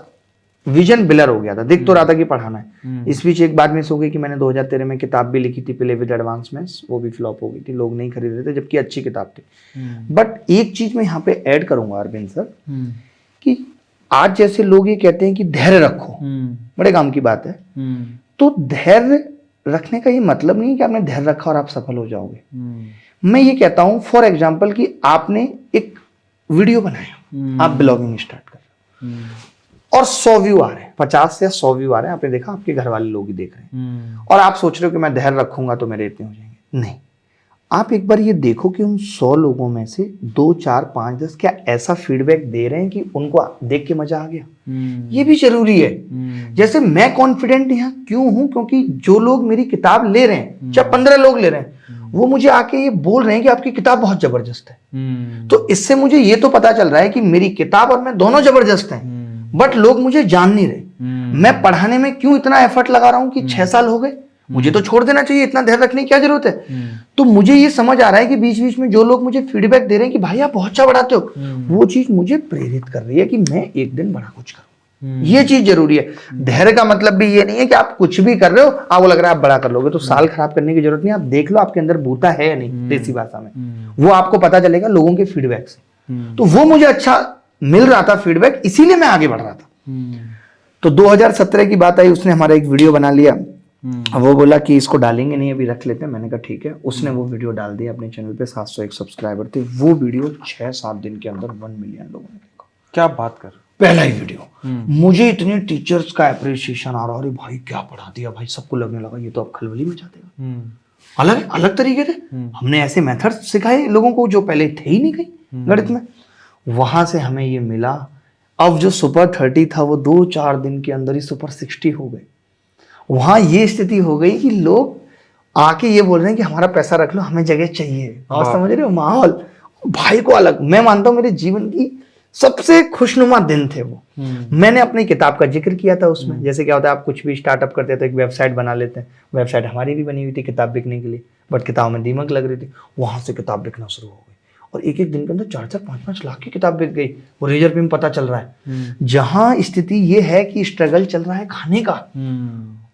विजन ब्लर हो गया था। दिख तो रहा था कि पढ़ाना है। इस बीच एक बात मिस हो गई कि मैंने 2013 में किताब भी लिखी थी, प्ले विद एडवांसमेंट्स, वो भी फ्लॉप हो गई थी, लोग नहीं खरीद रहे थे, जबकि अच्छी किताब थी। बट एक चीज मैं यहाँ पे ऐड करूंगा अरविंद सर, कि आज जैसे लोग ये कहते हैं कि धैर्य रखो, बड़े काम की बात है, तो धैर्य रखने का ये मतलब नहीं कि आपने धैर्य रखा और आप सफल हो जाओगे। मैं ये कहता हूं फॉर एग्जाम्पल कि आपने एक वीडियो बनाया, आप ब्लॉगिंग स्टार्ट कर रहे हो और 100 व्यू आ रहे हैं, 50 या 100 व्यू आ रहे हैं, आपने देखा आपके घर वाले लोग ही देख रहे हैं, और आप सोच रहे हो कि मैं धैर्य रखूंगा तो मेरे इतने हो जाएंगे। नहीं, आप एक बार ये देखो कि उन 100 लोगों में से 2, 4, 5, 10 क्या ऐसा फीडबैक दे रहे हैं कि उनको देख के मजा आ गया। ये भी जरूरी है। जैसे मैं कॉन्फिडेंट यहाँ क्यों हूं, क्योंकि जो लोग मेरी किताब ले रहे हैं, चाहे 15 लोग ले रहे हैं, वो मुझे आके ये बोल रहे हैं कि आपकी किताब बहुत जबरदस्त है। तो इससे मुझे ये तो पता चल रहा है कि मेरी किताब और मैं दोनों जबरदस्त हैं, बट लोग मुझे जान नहीं रहे। मैं पढ़ाने में क्यों इतना एफर्ट लगा रहा हूं कि 6 साल हो गए, मुझे तो छोड़ देना चाहिए, इतना ध्यान रखने की क्या जरूरत है। तो मुझे ये समझ आ रहा है कि बीच बीच में जो लोग मुझे फीडबैक दे रहे हैं कि भाई आप बहुत अच्छा पढ़ाते हो, वो चीज मुझे प्रेरित कर रही है कि मैं एक दिन बड़ा कुछ करूं। ये चीज जरूरी है। धैर्य का मतलब भी ये नहीं है कि आप कुछ भी कर रहे हो, आपको लग रहा है आप बड़ा कर लोगे तो साल खराब करने की जरूरत नहीं। आप देख लो आपके अंदर बूता है या नहीं, देसी भाषा में, वो आपको पता चलेगा लोगों के फीडबैक से। तो वो मुझे अच्छा मिल रहा था फीडबैक, इसीलिए मैं आगे बढ़ रहा था। तो 2017 की बात आई, उसने हमारा एक वीडियो बना लिया, वो बोला कि इसको डालेंगे नहीं, अभी रख लेते हैं। मैंने कहा ठीक है। उसने वो वीडियो डाल दिया अपने चैनल पे, 701 सब्सक्राइबर थे। वो वीडियो 6-7 दिन के अंदर 1 मिलियन लोगों ने देखा। क्या बात कर, पहला ही वीडियो मुझे इतने टीचर्स का अप्रिसिएशन आ रहा, अरे भाई क्या पढ़ा दिया भाई, सबको लगने लगा ये तो अब खलबली में जाते। अलग अलग तरीके से हमने ऐसे मेथड सिखाए लोगों को जो पहले थे ही नहीं कहीं गणित में। वहां से हमें ये मिला। अब जो सुपर 30 था वो 2-4 दिन के अंदर ही सुपर 60 हो गए। वहां ये स्थिति हो गई कि लोग आके ये बोल रहे हैं कि हमारा पैसा रख लो, हमें जगह चाहिए। और समझ रहे हो माहौल भाई को अलग, मैं मानता हूँ मेरे जीवन की सबसे खुशनुमा दिन थे वो। मैंने अपनी किताब का जिक्र किया था उसमें। जैसे क्या होता है, आप कुछ भी स्टार्टअप करते हैं तो एक वेबसाइट बना लेते हैं। वेबसाइट हमारी भी बनी हुई थी किताब बिकने के लिए, बट किताब में दीमक लग रही थी। वहां से किताब बिकना शुरू हो गई और एक एक दिन के अंदर 4-4, 5-5 लाख की किताब बिक गई। वो रेजर पे पता चल रहा है। जहां स्थिति ये है कि स्ट्रगल चल रहा है खाने का,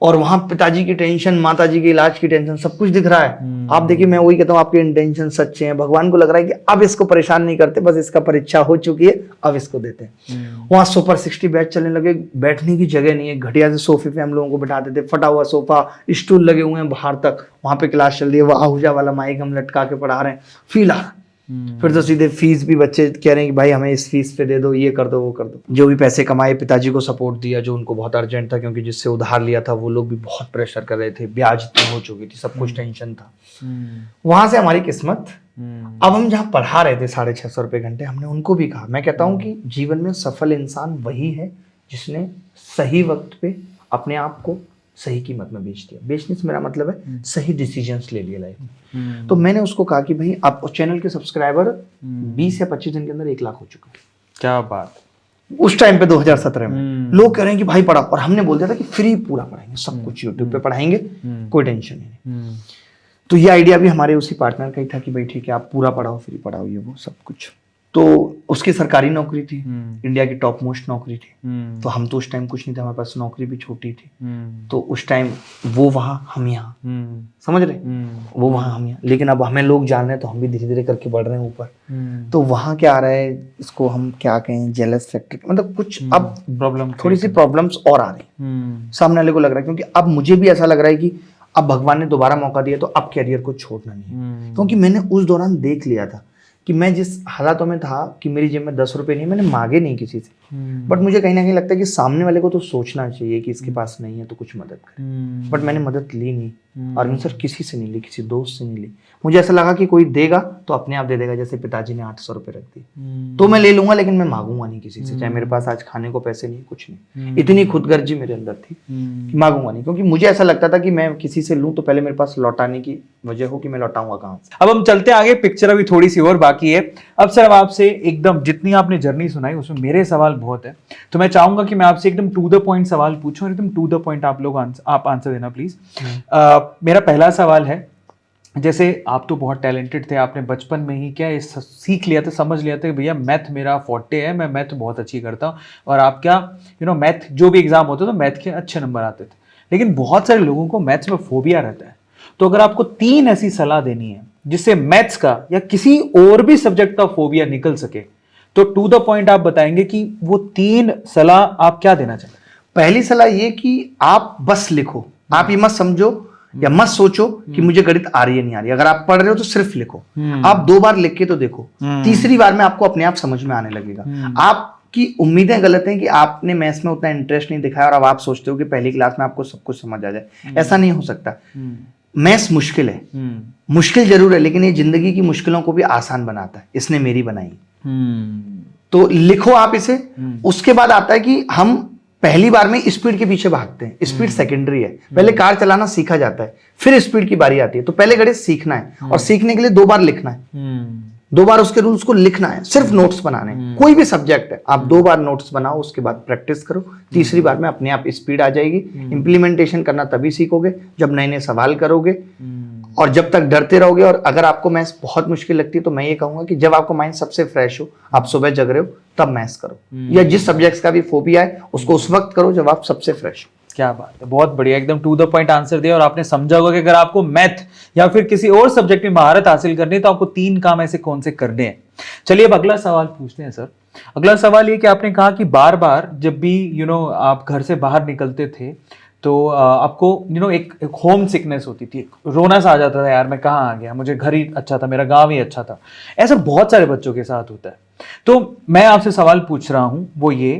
और वहां पिताजी की टेंशन, माताजी के इलाज की टेंशन, सब कुछ दिख रहा है। आप देखिए, मैं वही कहता हूँ, आपके इंटेंशन सच्चे हैं। भगवान को लग रहा है कि अब इसको परेशान नहीं करते, बस इसका परीक्षा हो चुकी है, अब इसको देते हैं। वहां सुपर 60 बैच चलने लगे। बैठने की जगह नहीं है, घटिया से सोफे पे हम लोगों को बिठाते थे, फटा हुआ सोफा, स्टूल लगे हुए हैं बाहर तक। वहां पे क्लास चल रही है, वो आहूजा वाला माइक हम लटका के पढ़ा रहे हैं, फील आ रहा है। फिर तो सीधे फीस भी बच्चे कह रहे हैं कि भाई हमें इस फीस पे दे दो, ये कर दो, वो कर दो। जो भी पैसे कमाए, पिताजी को सपोर्ट दिया जो उनको बहुत अर्जेंट था, क्योंकि जिससे उधार लिया था वो लोग भी बहुत प्रेशर कर रहे थे, ब्याज इतनी हो चुकी थी, सब कुछ टेंशन था। वहां से हमारी किस्मत। अब हम जहाँ पढ़ा रहे थे 650 रुपये घंटे, हमने उनको भी कहा, मैं कहता हूँ कि जीवन में सफल इंसान वही है जिसने सही वक्त पे अपने आप को सही कीमत में बेच दिया। बेचने से मेरा मतलब है सही डिसीजंस ले लिए लाइफ में। तो मैंने उसको कहा कि भाई आप चैनल के सब्सक्राइबर 20 या 25 दिन के अंदर 1 लाख हो चुके हैं। क्या बात। उस टाइम पे 2017 में लोग कह रहे हैं कि भाई पढ़ा, और हमने बोल दिया था कि फ्री पूरा पढ़ाएंगे, सब कुछ यूट्यूब पे पढ़ाएंगे, कोई टेंशन नहीं। तो ये आइडिया भी हमारे उसी पार्टनर का ही था कि भाई ठीक है आप पूरा पढ़ाओ, फ्री पढ़ाओ, ये वो सब कुछ। तो उसकी सरकारी नौकरी थी, इंडिया की टॉप मोस्ट नौकरी थी। तो हम तो उस टाइम कुछ नहीं था, हमारे पास नौकरी भी छोटी थी। तो उस टाइम वो वहाँ, हम यहाँ, समझ रहे, वो वहाँ, हम यहाँ। लेकिन अब हमें लोग जान रहे हैं तो हम भी धीरे धीरे करके बढ़ रहे हैं ऊपर। तो वहाँ क्या आ रहा है, इसको हम क्या कहें, जेलस फैक्टर, मतलब कुछ अब प्रॉब्लम, थोड़ी सी प्रॉब्लम्स और आ रही सामने वाले को लग रहा है। क्योंकि अब मुझे भी ऐसा लग रहा है कि अब भगवान ने दोबारा मौका दिया तो अब कैरियर को छोड़ना नहीं है। क्योंकि मैंने उस दौरान देख लिया था कि मैं जिस हालातों में था कि मेरी जेब में 10 रुपए नहीं, मैंने मांगे नहीं किसी से। बट मुझे कहीं ना कहीं लगता है कि सामने वाले को तो सोचना चाहिए कि इसके पास नहीं है तो कुछ मदद करे। बट मैंने मदद ली नहीं, और सर किसी से नहीं ली, किसी दोस्त से नहीं ली। मुझे ऐसा लगा कि कोई देगा तो अपने आप दे देगा। जैसे पिताजी ने 800 रुपए रख दिए तो मैं ले लूंगा, लेकिन मैं मांगूंगा नहीं किसी से, चाहे मेरे पास आज खाने को पैसे नहीं, कुछ नहीं। इतनी खुदगर्जी मेरे अंदर थी कि मांगूंगा नहीं, क्योंकि मुझे ऐसा लगता था कि मैं किसी से लूं तो पहले मेरे पास लौटाने की वजह हो कि मैं लौटाऊंगा कहाँ से। अब हम चलते आगे, पिक्चर अभी थोड़ी सी और बाकी है। अब सर आपसे एकदम, जितनी आपने जर्नी सुनाई उसमें मेरे सवाल बहुत है, तो मैं चाहूंगा कि मैं आपसे एकदम टू द पॉइंट सवाल पूछूं, एकदम टू द पॉइंट आप लोग आप आंसर देना प्लीज। मेरा पहला सवाल है, जैसे आप तो बहुत टैलेंटेड थे, आपने बचपन में ही क्या सीख लिया था, समझ लिया था कि भैया मैथ मेरा फोर्टे है, मैं मैथ बहुत अच्छी करता हूँ, और आप क्या मैथ जो भी एग्जाम होते तो मैथ के अच्छे नंबर आते थे। लेकिन बहुत सारे लोगों को मैथ्स में फोबिया रहता है। तो अगर आपको 3 ऐसी सलाह देनी है जिससे मैथ्स का या किसी और भी सब्जेक्ट का फोबिया निकल सके, तो टू द पॉइंट आप बताएंगे कि वो 3 सलाह आप क्या देना चाहते हैं? पहली सलाह ये कि आप बस लिखो, आप ये मत समझो या मत सोचो कि मुझे गणित आ रही है नहीं आ रही। अगर आप पढ़ रहे हो तो सिर्फ लिखो। आप 2 बार लिख के तो देखो, तीसरी बार में आपको अपने आप समझ में आने लगेगा। आपकी उम्मीदें गलत हैं कि आपने मैथ्स में उतना इंटरेस्ट नहीं दिखाया और अब आप सोचते हो कि पहली क्लास में आपको सब कुछ समझ आ जाए। ऐसा नहीं हो सकता। मैथ्स मुश्किल है, मुश्किल जरूर है, लेकिन ये जिंदगी की मुश्किलों को भी आसान बनाता है। इसने मेरी बनाई। तो लिखो आप इसे। उसके बाद आता है कि हम पहली बार में स्पीड के पीछे भागते हैं। स्पीड सेकेंडरी है, पहले कार चलाना सीखा जाता है, फिर स्पीड की बारी आती है। तो पहले गणित सीखना है, और सीखने के लिए 2 बार लिखना है। 2 बार उसके रूल्स को लिखना है, सिर्फ नोट्स बनाने। कोई भी सब्जेक्ट है, आप 2 बार नोट्स बनाओ, उसके बाद प्रैक्टिस करो, तीसरी बार में अपने आप स्पीड आ जाएगी। इंप्लीमेंटेशन करना तभी सीखोगे जब नए नए सवाल करोगे, और जब तक डरते रहोगे। और अगर आपको मैथ्स बहुत मुश्किल लगती है तो मैं ये कहूंगा कि जब आपको माइंड सबसे फ्रेश हो, आप सुबह जग रहे हो, तब मैथ्स करो। या जिस सब्जेक्ट्स का भी फोबिया है उसको उस वक्त करो जब आप सबसे फ्रेश हो। क्या बात है, बहुत बढ़िया, एकदम टू द पॉइंट आंसर दिया। और आपने समझा होगा कि अगर आपको मैथ या फिर किसी और सब्जेक्ट में महारत हासिल करनी है तो आपको 3 काम ऐसे कौन से करने हैं। चलिए अब अगला सवाल पूछते हैं सर। अगला सवाल ये कि आपने कहा कि बार बार जब भी आप घर से बाहर निकलते थे तो आपको एक होम सिकनेस होती थी, रोना सा आ जाता था, यार मैं कहाँ आ गया, मुझे घर ही अच्छा था, मेरा गांव ही अच्छा था। ऐसा बहुत सारे बच्चों के साथ होता है। तो मैं आपसे सवाल पूछ रहा हूं वो ये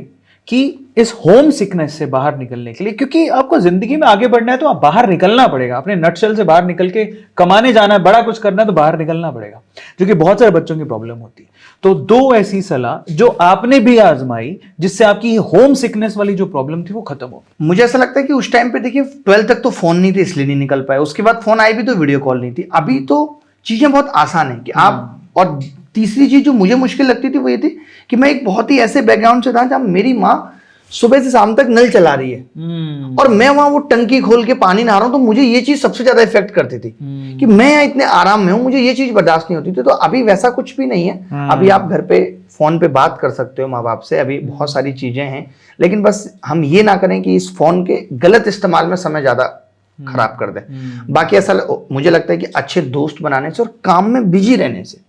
कि इस होम सिकनेस से बाहर निकलने के लिए, क्योंकि आपको जिंदगी में आगे बढ़ना है तो आप बाहर निकलना पड़ेगा, अपने नटशेल से बाहर निकल के कमाने जाना है, बड़ा कुछ करना है तो बाहर निकलना पड़ेगा, जो कि बहुत सारे बच्चों की प्रॉब्लम होती है। तो 2 ऐसी सलाह जो आपने भी आजमाई जिससे आपकी होम सिकनेस वाली जो प्रॉब्लम थी वो खत्म हो। मुझे ऐसा लगता है कि उस टाइम पे देखिए 12th तक तो फोन नहीं थे इसलिए नहीं निकल पाए, उसके बाद फोन आई भी तो वीडियो कॉल नहीं थी। अभी तो चीजें बहुत आसान है कि आप, और तीसरी चीज जो मुझे मुश्किल लगती थी वो ये थी कि मैं एक बहुत ही ऐसे बैकग्राउंड से था जहां मेरी माँ सुबह से शाम तक नल चला रही है और मैं वहां वो टंकी खोल के पानी नहा रहा हूं, तो मुझे ये चीज सबसे ज्यादा इफेक्ट करती थी कि मैं यहाँ इतने आराम में हूं, मुझे ये चीज बर्दाश्त नहीं होती थी। तो अभी वैसा कुछ भी नहीं है। अभी आप घर पे फोन पे बात कर सकते हो माँ बाप से, अभी बहुत सारी चीजें हैं, लेकिन बस हम ये ना करें कि इस फोन के गलत इस्तेमाल में समय ज्यादा खराब कर दें। बाकी ऐसा मुझे लगता है कि अच्छे दोस्त बनाने से और काम में बिजी रहने से,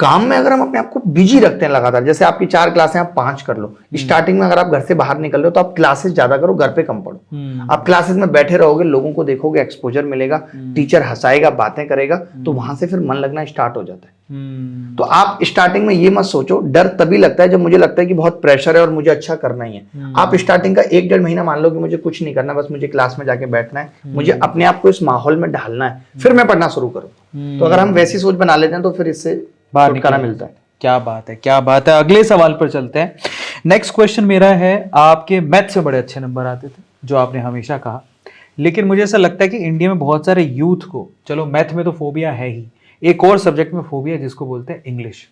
काम में अगर हम अपने आप को बिजी रखते हैं लगातार, जैसे आपकी 4 क्लासें आप 5 कर लो, स्टार्टिंग में अगर आप घर से बाहर निकल रहे हो तो आप क्लासेस ज्यादा करो, घर पे कम पढ़ो। आप क्लासेस में बैठे रहोगे, लोगों को देखोगे, एक्सपोजर मिलेगा, टीचर हंसाएगा, बातें करेगा, तो वहां से फिर मन लगना स्टार्ट हो जाता है। तो आप स्टार्टिंग में ये मत सोचो, डर तभी लगता है जब मुझे लगता है कि बहुत प्रेशर है और मुझे अच्छा करना ही है। आप स्टार्टिंग का 1-1.5 महीना मान लो कि मुझे कुछ नहीं करना, बस मुझे क्लास में जाके बैठना है, मुझे अपने आप को इस माहौल में ढालना है, फिर मैं पढ़ना शुरू करूँ। तो अगर हम वैसी सोच बना लेते हैं तो फिर इससे बाहर छुटकारा मिलता है। क्या बात है, क्या बात है। अगले सवाल पर चलते हैं। नेक्स्ट क्वेश्चन मेरा है, आपके मैथ से बड़े अच्छे नंबर आते थे जो आपने हमेशा कहा, लेकिन मुझे ऐसा लगता है कि इंडिया में बहुत सारे यूथ को, चलो मैथ में तो फोबिया है ही, एक और सब्जेक्ट में फोबिया है जिसको बोलते हैं इंग्लिश।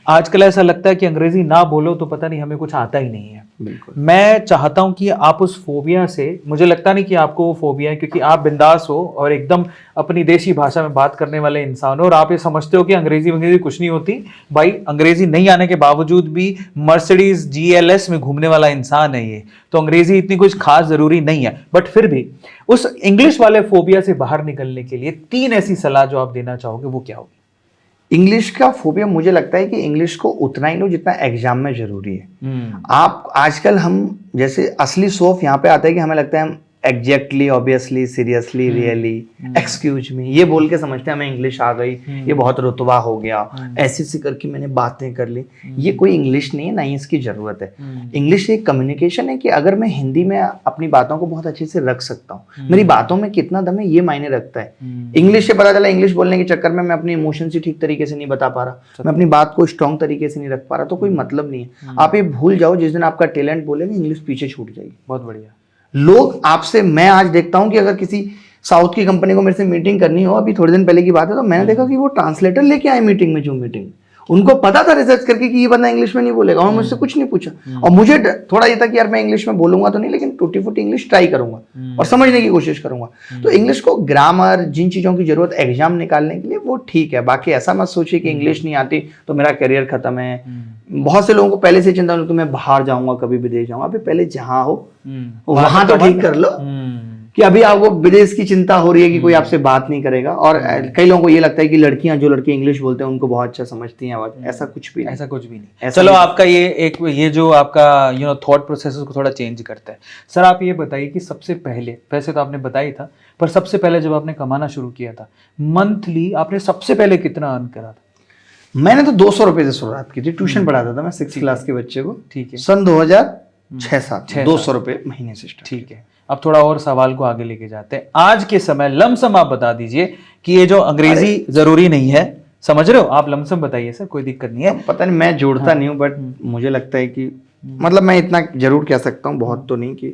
आजकल ऐसा लगता है कि अंग्रेजी ना बोलो तो पता नहीं हमें कुछ आता ही नहीं है। बिल्कुल। मैं चाहता हूं कि आप उस फोबिया से, मुझे लगता नहीं कि आपको वो फोबिया है क्योंकि आप बिंदास हो और एकदम अपनी देशी भाषा में बात करने वाले इंसान हो, और आप ये समझते हो कि अंग्रेजी वंग्रेजी कुछ नहीं होती। भाई अंग्रेजी नहीं आने के बावजूद भी मर्सिडीज GLS में घूमने वाला इंसान है ये, तो अंग्रेजी इतनी कुछ खास जरूरी नहीं है। बट फिर भी उस इंग्लिश वाले फोबिया से बाहर निकलने के लिए 3 ऐसी सलाह जो आप देना चाहोगे वो क्या होगी? इंग्लिश का फोबिया, मुझे लगता है कि इंग्लिश को उतना ही लो जितना एग्जाम में जरूरी है। आप आजकल हम जैसे असली शो ऑफ यहाँ पे आता है कि हमें लगता है हम exactly, obviously, seriously, really, excuse me ये बोल के समझते हैं हमें इंग्लिश आ गई, ये बहुत रुतबा हो गया, ऐसे ऐसे करके मैंने बातें कर ली। ये कोई इंग्लिश नहीं है, ना ही इसकी जरूरत है। इंग्लिश एक कम्युनिकेशन है कि अगर मैं हिंदी में अपनी बातों को बहुत अच्छे से रख सकता हूँ, मेरी बातों में कितना दम है ये मायने रखता है। इंग्लिश से पता चला इंग्लिश बोलने के चक्कर में मैं अपने इमोशंस ही ठीक तरीके से नहीं बता पा रहा, मैं अपनी बात को स्ट्रॉन्ग तरीके से नहीं रख पा रहा, तो कोई मतलब नहीं है। आप ये भूल जाओ, जिस दिन आपका टैलेंट बोलेगा इंग्लिश पीछे छूट जाएगी। बहुत बढ़िया। लोग आपसे, मैं आज देखता हूं कि अगर किसी साउथ की कंपनी को मेरे से मीटिंग करनी हो, अभी थोड़े दिन पहले की बात है, तो मैंने देखा कि वो ट्रांसलेटर लेके आए मीटिंग में, जूम मीटिंग। उनको पता था रिसर्च करके कि ये बंदा इंग्लिश में नहीं बोलेगा, और मुझसे कुछ नहीं पूछा। और मुझे थोड़ा ये था कि यार मैं इंग्लिश में बोलूंगा तो नहीं, लेकिन टूटी फूटी इंग्लिश ट्राई करूंगा और समझने की कोशिश करूंगा। तो इंग्लिश को, ग्रामर, जिन चीजों की जरूरत एग्जाम निकालने के लिए, वो ठीक है। बाकी ऐसा मत सोचिए कि इंग्लिश नहीं आती तो मेरा करियर खत्म है। बहुत से लोगों को पहले से चिंता होती है कि मैं बाहर जाऊंगा, कभी विदेश जाऊंगा। अभी पहले जहां हो वहां तो ठीक कर लो कि अभी आपको विदेश की चिंता हो रही है कि कोई आपसे बात नहीं करेगा। और कई लोगों को ये लगता है कि लड़कियां, जो लड़के इंग्लिश बोलते हैं उनको बहुत अच्छा समझती हैं आवाज। ऐसा कुछ भी नहीं, ऐसा कुछ भी नहीं। चलो आपका ये जो आपका थॉट प्रोसेस को थोड़ा चेंज करता है। सर आप ये बताइए कि सबसे पहले, वैसे तो आपने बताया ही था, पर सबसे पहले जब आपने कमाना शुरू किया था, मंथली आपने सबसे पहले कितना अर्न करा था? मैंने तो 200 रुपए से शुरुआत की थी। ट्यूशन पढ़ाता था मैं 6th क्लास के बच्चे को। ठीक है। सन 2006-07 200 रुपए महीने से स्टार्ट। ठीक है। अब थोड़ा और सवाल को आगे लेके जाते हैं। आज के समय लमसम आप बता दीजिए कि ये जो अंग्रेजी जरूरी नहीं है, समझ रहे हो आप, लमसम बताइए सर, कोई दिक्कत नहीं है। पता नहीं, मैं जोड़ता नहीं हूँ, बट मुझे लगता है कि मतलब मैं इतना जरूर कह सकता हूँ, बहुत तो नहीं, कि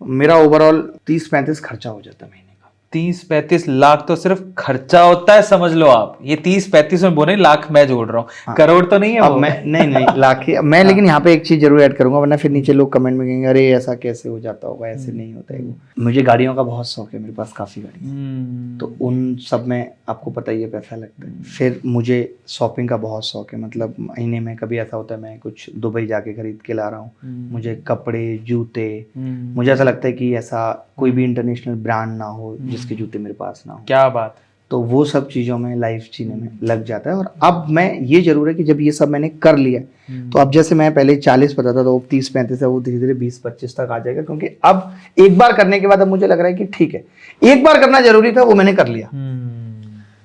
मेरा ओवरऑल 30-35 खर्चा हो जाता है महीने का। 30-35 लाख तो सिर्फ खर्चा होता है, समझ लो आप। ये 30-35 में बोले, लाख मैं जोड़ रहा हूँ। हाँ। करोड़ तो नहीं है अब वो। मैं नहीं लाख ही मैं। लेकिन यहाँ पे एक चीज जरूर ऐड करूंगा, वरना फिर नीचे लोग कमेंट में कहेंगे अरे ऐसा कैसे हो जाता होगा, ऐसे नहीं होता है। मुझे गाड़ियों का बहुत शौक है, मेरे पास काफी गाड़ी है, तो उन सब में आपको पता ही है पैसा लगता है। फिर मुझे शॉपिंग का बहुत शौक है, मतलब महीने में कभी ऐसा होता है मैं कुछ दुबई जाके खरीद के ला रहा हूँ। मुझे कपड़े, जूते, मुझे ऐसा लगता है कि ऐसा कोई भी इंटरनेशनल ब्रांड ना हो जिसके जूते मेरे पास ना हो। क्या बात। तो वो सब चीज़ों में, लाइफ जीने में लग जाता है। और अब मैं, ये जरूर है कि जब ये सब मैंने कर लिया, तो अब जैसे मैं पहले 40 पता था, तो 30-35 है, वो धीरे धीरे 20-25 तक आ जाएगा। क्योंकि अब एक बार करने के बाद अब मुझे लग रहा है कि ठीक है, एक बार करना जरूरी था, वो मैंने कर लिया।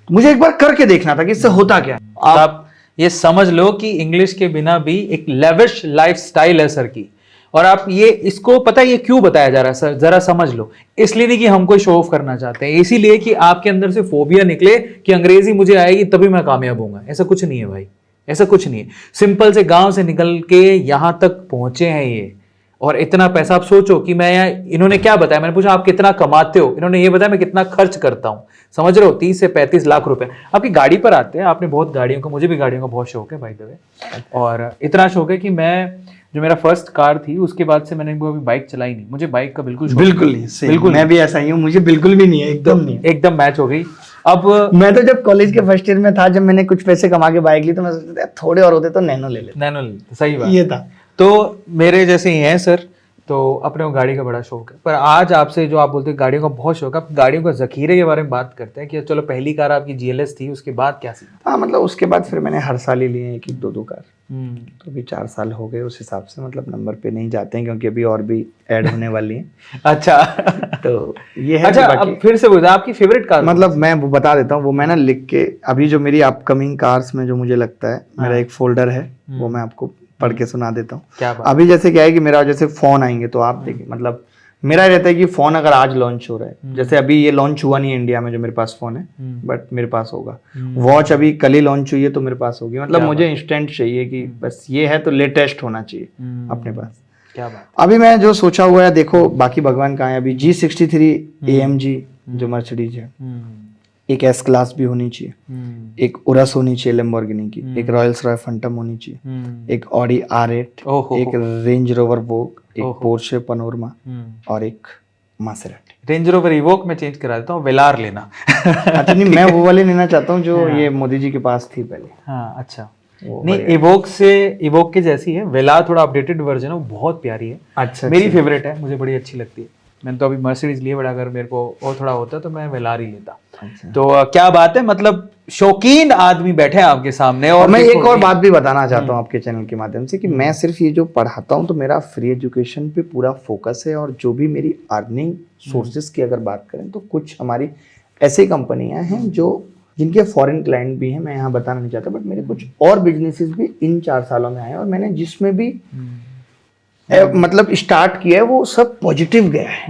मुझे एक बार करके देखना था कि इससे होता क्या है। आप ये समझ लो कि इंग्लिश के बिना भी एक लेविश लाइफस्टाइल है सर की, और आप ये इसको पता है ये क्यों बताया जा रहा है सर, जरा समझ लो। इसलिए नहीं कि हम कोई शो ऑफ करना चाहते हैं, इसीलिए कि आपके अंदर से फोबिया निकले कि अंग्रेजी मुझे आएगी तभी मैं कामयाब होऊंगा। ऐसा कुछ नहीं है भाई, ऐसा कुछ नहीं है। सिंपल से गांव से निकल के यहां तक पहुंचे हैं ये, और इतना पैसा। आप सोचो कि मैं यहाँ, इन्होंने क्या बताया, मैंने पूछा आप कितना कमाते हो, इन्होंने ये बताया मैं कितना खर्च करता हूँ। समझ रहे हो, 30 से 35 लाख रुपए। आपकी गाड़ी पर आते हैं, आपने बहुत गाड़ियों का, मुझे भी गाड़ियों का बहुत शौक है बाय द वे, और इतना शौक है कि मैं, जो मेरा फर्स्ट कार थी उसके बाद से मैंने अभी बाइक चलाई नहीं। मुझे बाइक का बिल्कुल शौक बिल्कुल नहीं, same. बिल्कुल मैं भी ऐसा ही हूँ, मुझे बिल्कुल भी नहीं है, एकदम नहीं है। एकदम मैच हो गई। अब मैं तो जब कॉलेज के फर्स्ट ईयर में था, जब मैंने कुछ पैसे कमा के बाइक ली, तो मैं सोचता था थोड़े और होते तो नैनो ले लेते। नैनो, सही बात, ये था। तो मेरे जैसे ही हैं सर, तो अपने को गाड़ी का बड़ा शौक है। पर आज आपसे जो आप बोलते हैं गाड़ियों का बहुत शौक है, आप गाड़ियों का जखीरे के बारे में बात करते हैं कि चलो पहली कार आपकी GLS थी, उसके बाद क्या सीखा? हाँ, मतलब उसके बाद फिर मैंने हर साल ही लिए एक दो कार। तो अभी 4 साल हो गए उस हिसाब से, मतलब नंबर पे नहीं जाते हैं क्योंकि अभी और भी ऐड होने वाली हैं। अच्छा तो ये है। अच्छा, अब फिर से बोल, आपकी फेवरेट कार? मतलब मैं वो बता देता हूँ, वो मैं ना लिख के, अभी जो मेरी अपकमिंग कार्स में जो मुझे लगता है, मेरा एक फोल्डर है, वो मैं आपको पढ़ के सुना देता हूँ। क्या बात? अभी जैसे क्या है कि मेरा जैसे फोन आएंगे तो आप देखिए, मतलब मेरा रहता है कि फोन अगर आज लॉन्च हो रहा है, जैसे अभी ये लॉन्च हुआ नहीं है इंडिया में जो मेरे पास फोन है, बट मेरे पास होगा। वॉच अभी कल ही लॉन्च हुई है तो मेरे पास होगी। मतलब मुझे इंस्टेंट चाहिए कि बस ये है तो लेटेस्ट होना चाहिए अपने पास। क्या बात? अभी मैं जो सोचा हुआ है, देखो बाकी भगवान कहाँ है। अभी G63 AMG जो मर्सिडीज है, एक S क्लास भी होनी चाहिए, एक उरस होनी चाहिए लैम्बोर्गिनी की, एक रॉयल्स रॉय फैंटम होनी चाहिए, एक ऑडी R8, एक रेंज रोवर वोग, एक पोर्शे पनोरमा और एक मासेराटी। रेंज रोवर इवोक में चेंज करा देता हूँ, वेलार लेना। अच्छा नहीं, मैं वो वाले लेना चाहता हूँ जो ये मोदी जी के पास थी पहले। हाँ अच्छा, नहीं इवोक से, इवोक के जैसी है। वेलार थोड़ा अपडेटेड वर्जन है, वो बहुत प्यारी है। अच्छा, मेरी फेवरेट है, मुझे बड़ी अच्छी लगती है। मैंने तो अभी मर्सिडीज लिए, बड़ा अगर मेरे को और थोड़ा होता तो मैं वेलार ही लेता। तो क्या बात है, मतलब शौकीन आदमी बैठे हैं आपके सामने। और मैं एक और बात भी बताना चाहता हूँ आपके चैनल के माध्यम से कि मैं सिर्फ ये जो पढ़ाता हूँ तो मेरा फ्री एजुकेशन पे पूरा फोकस है, और जो भी मेरी अर्निंग सोर्सेज की अगर बात करें तो कुछ हमारी ऐसी कंपनियां हैं जो जिनके फॉरेन क्लाइंट भी हैं, मैं यहाँ बताना नहीं चाहता, बट मेरे कुछ और बिजनेसेस भी इन 4 सालों में आए, और मैंने जिसमें भी मतलब स्टार्ट किया है वो सब पॉजिटिव गया है।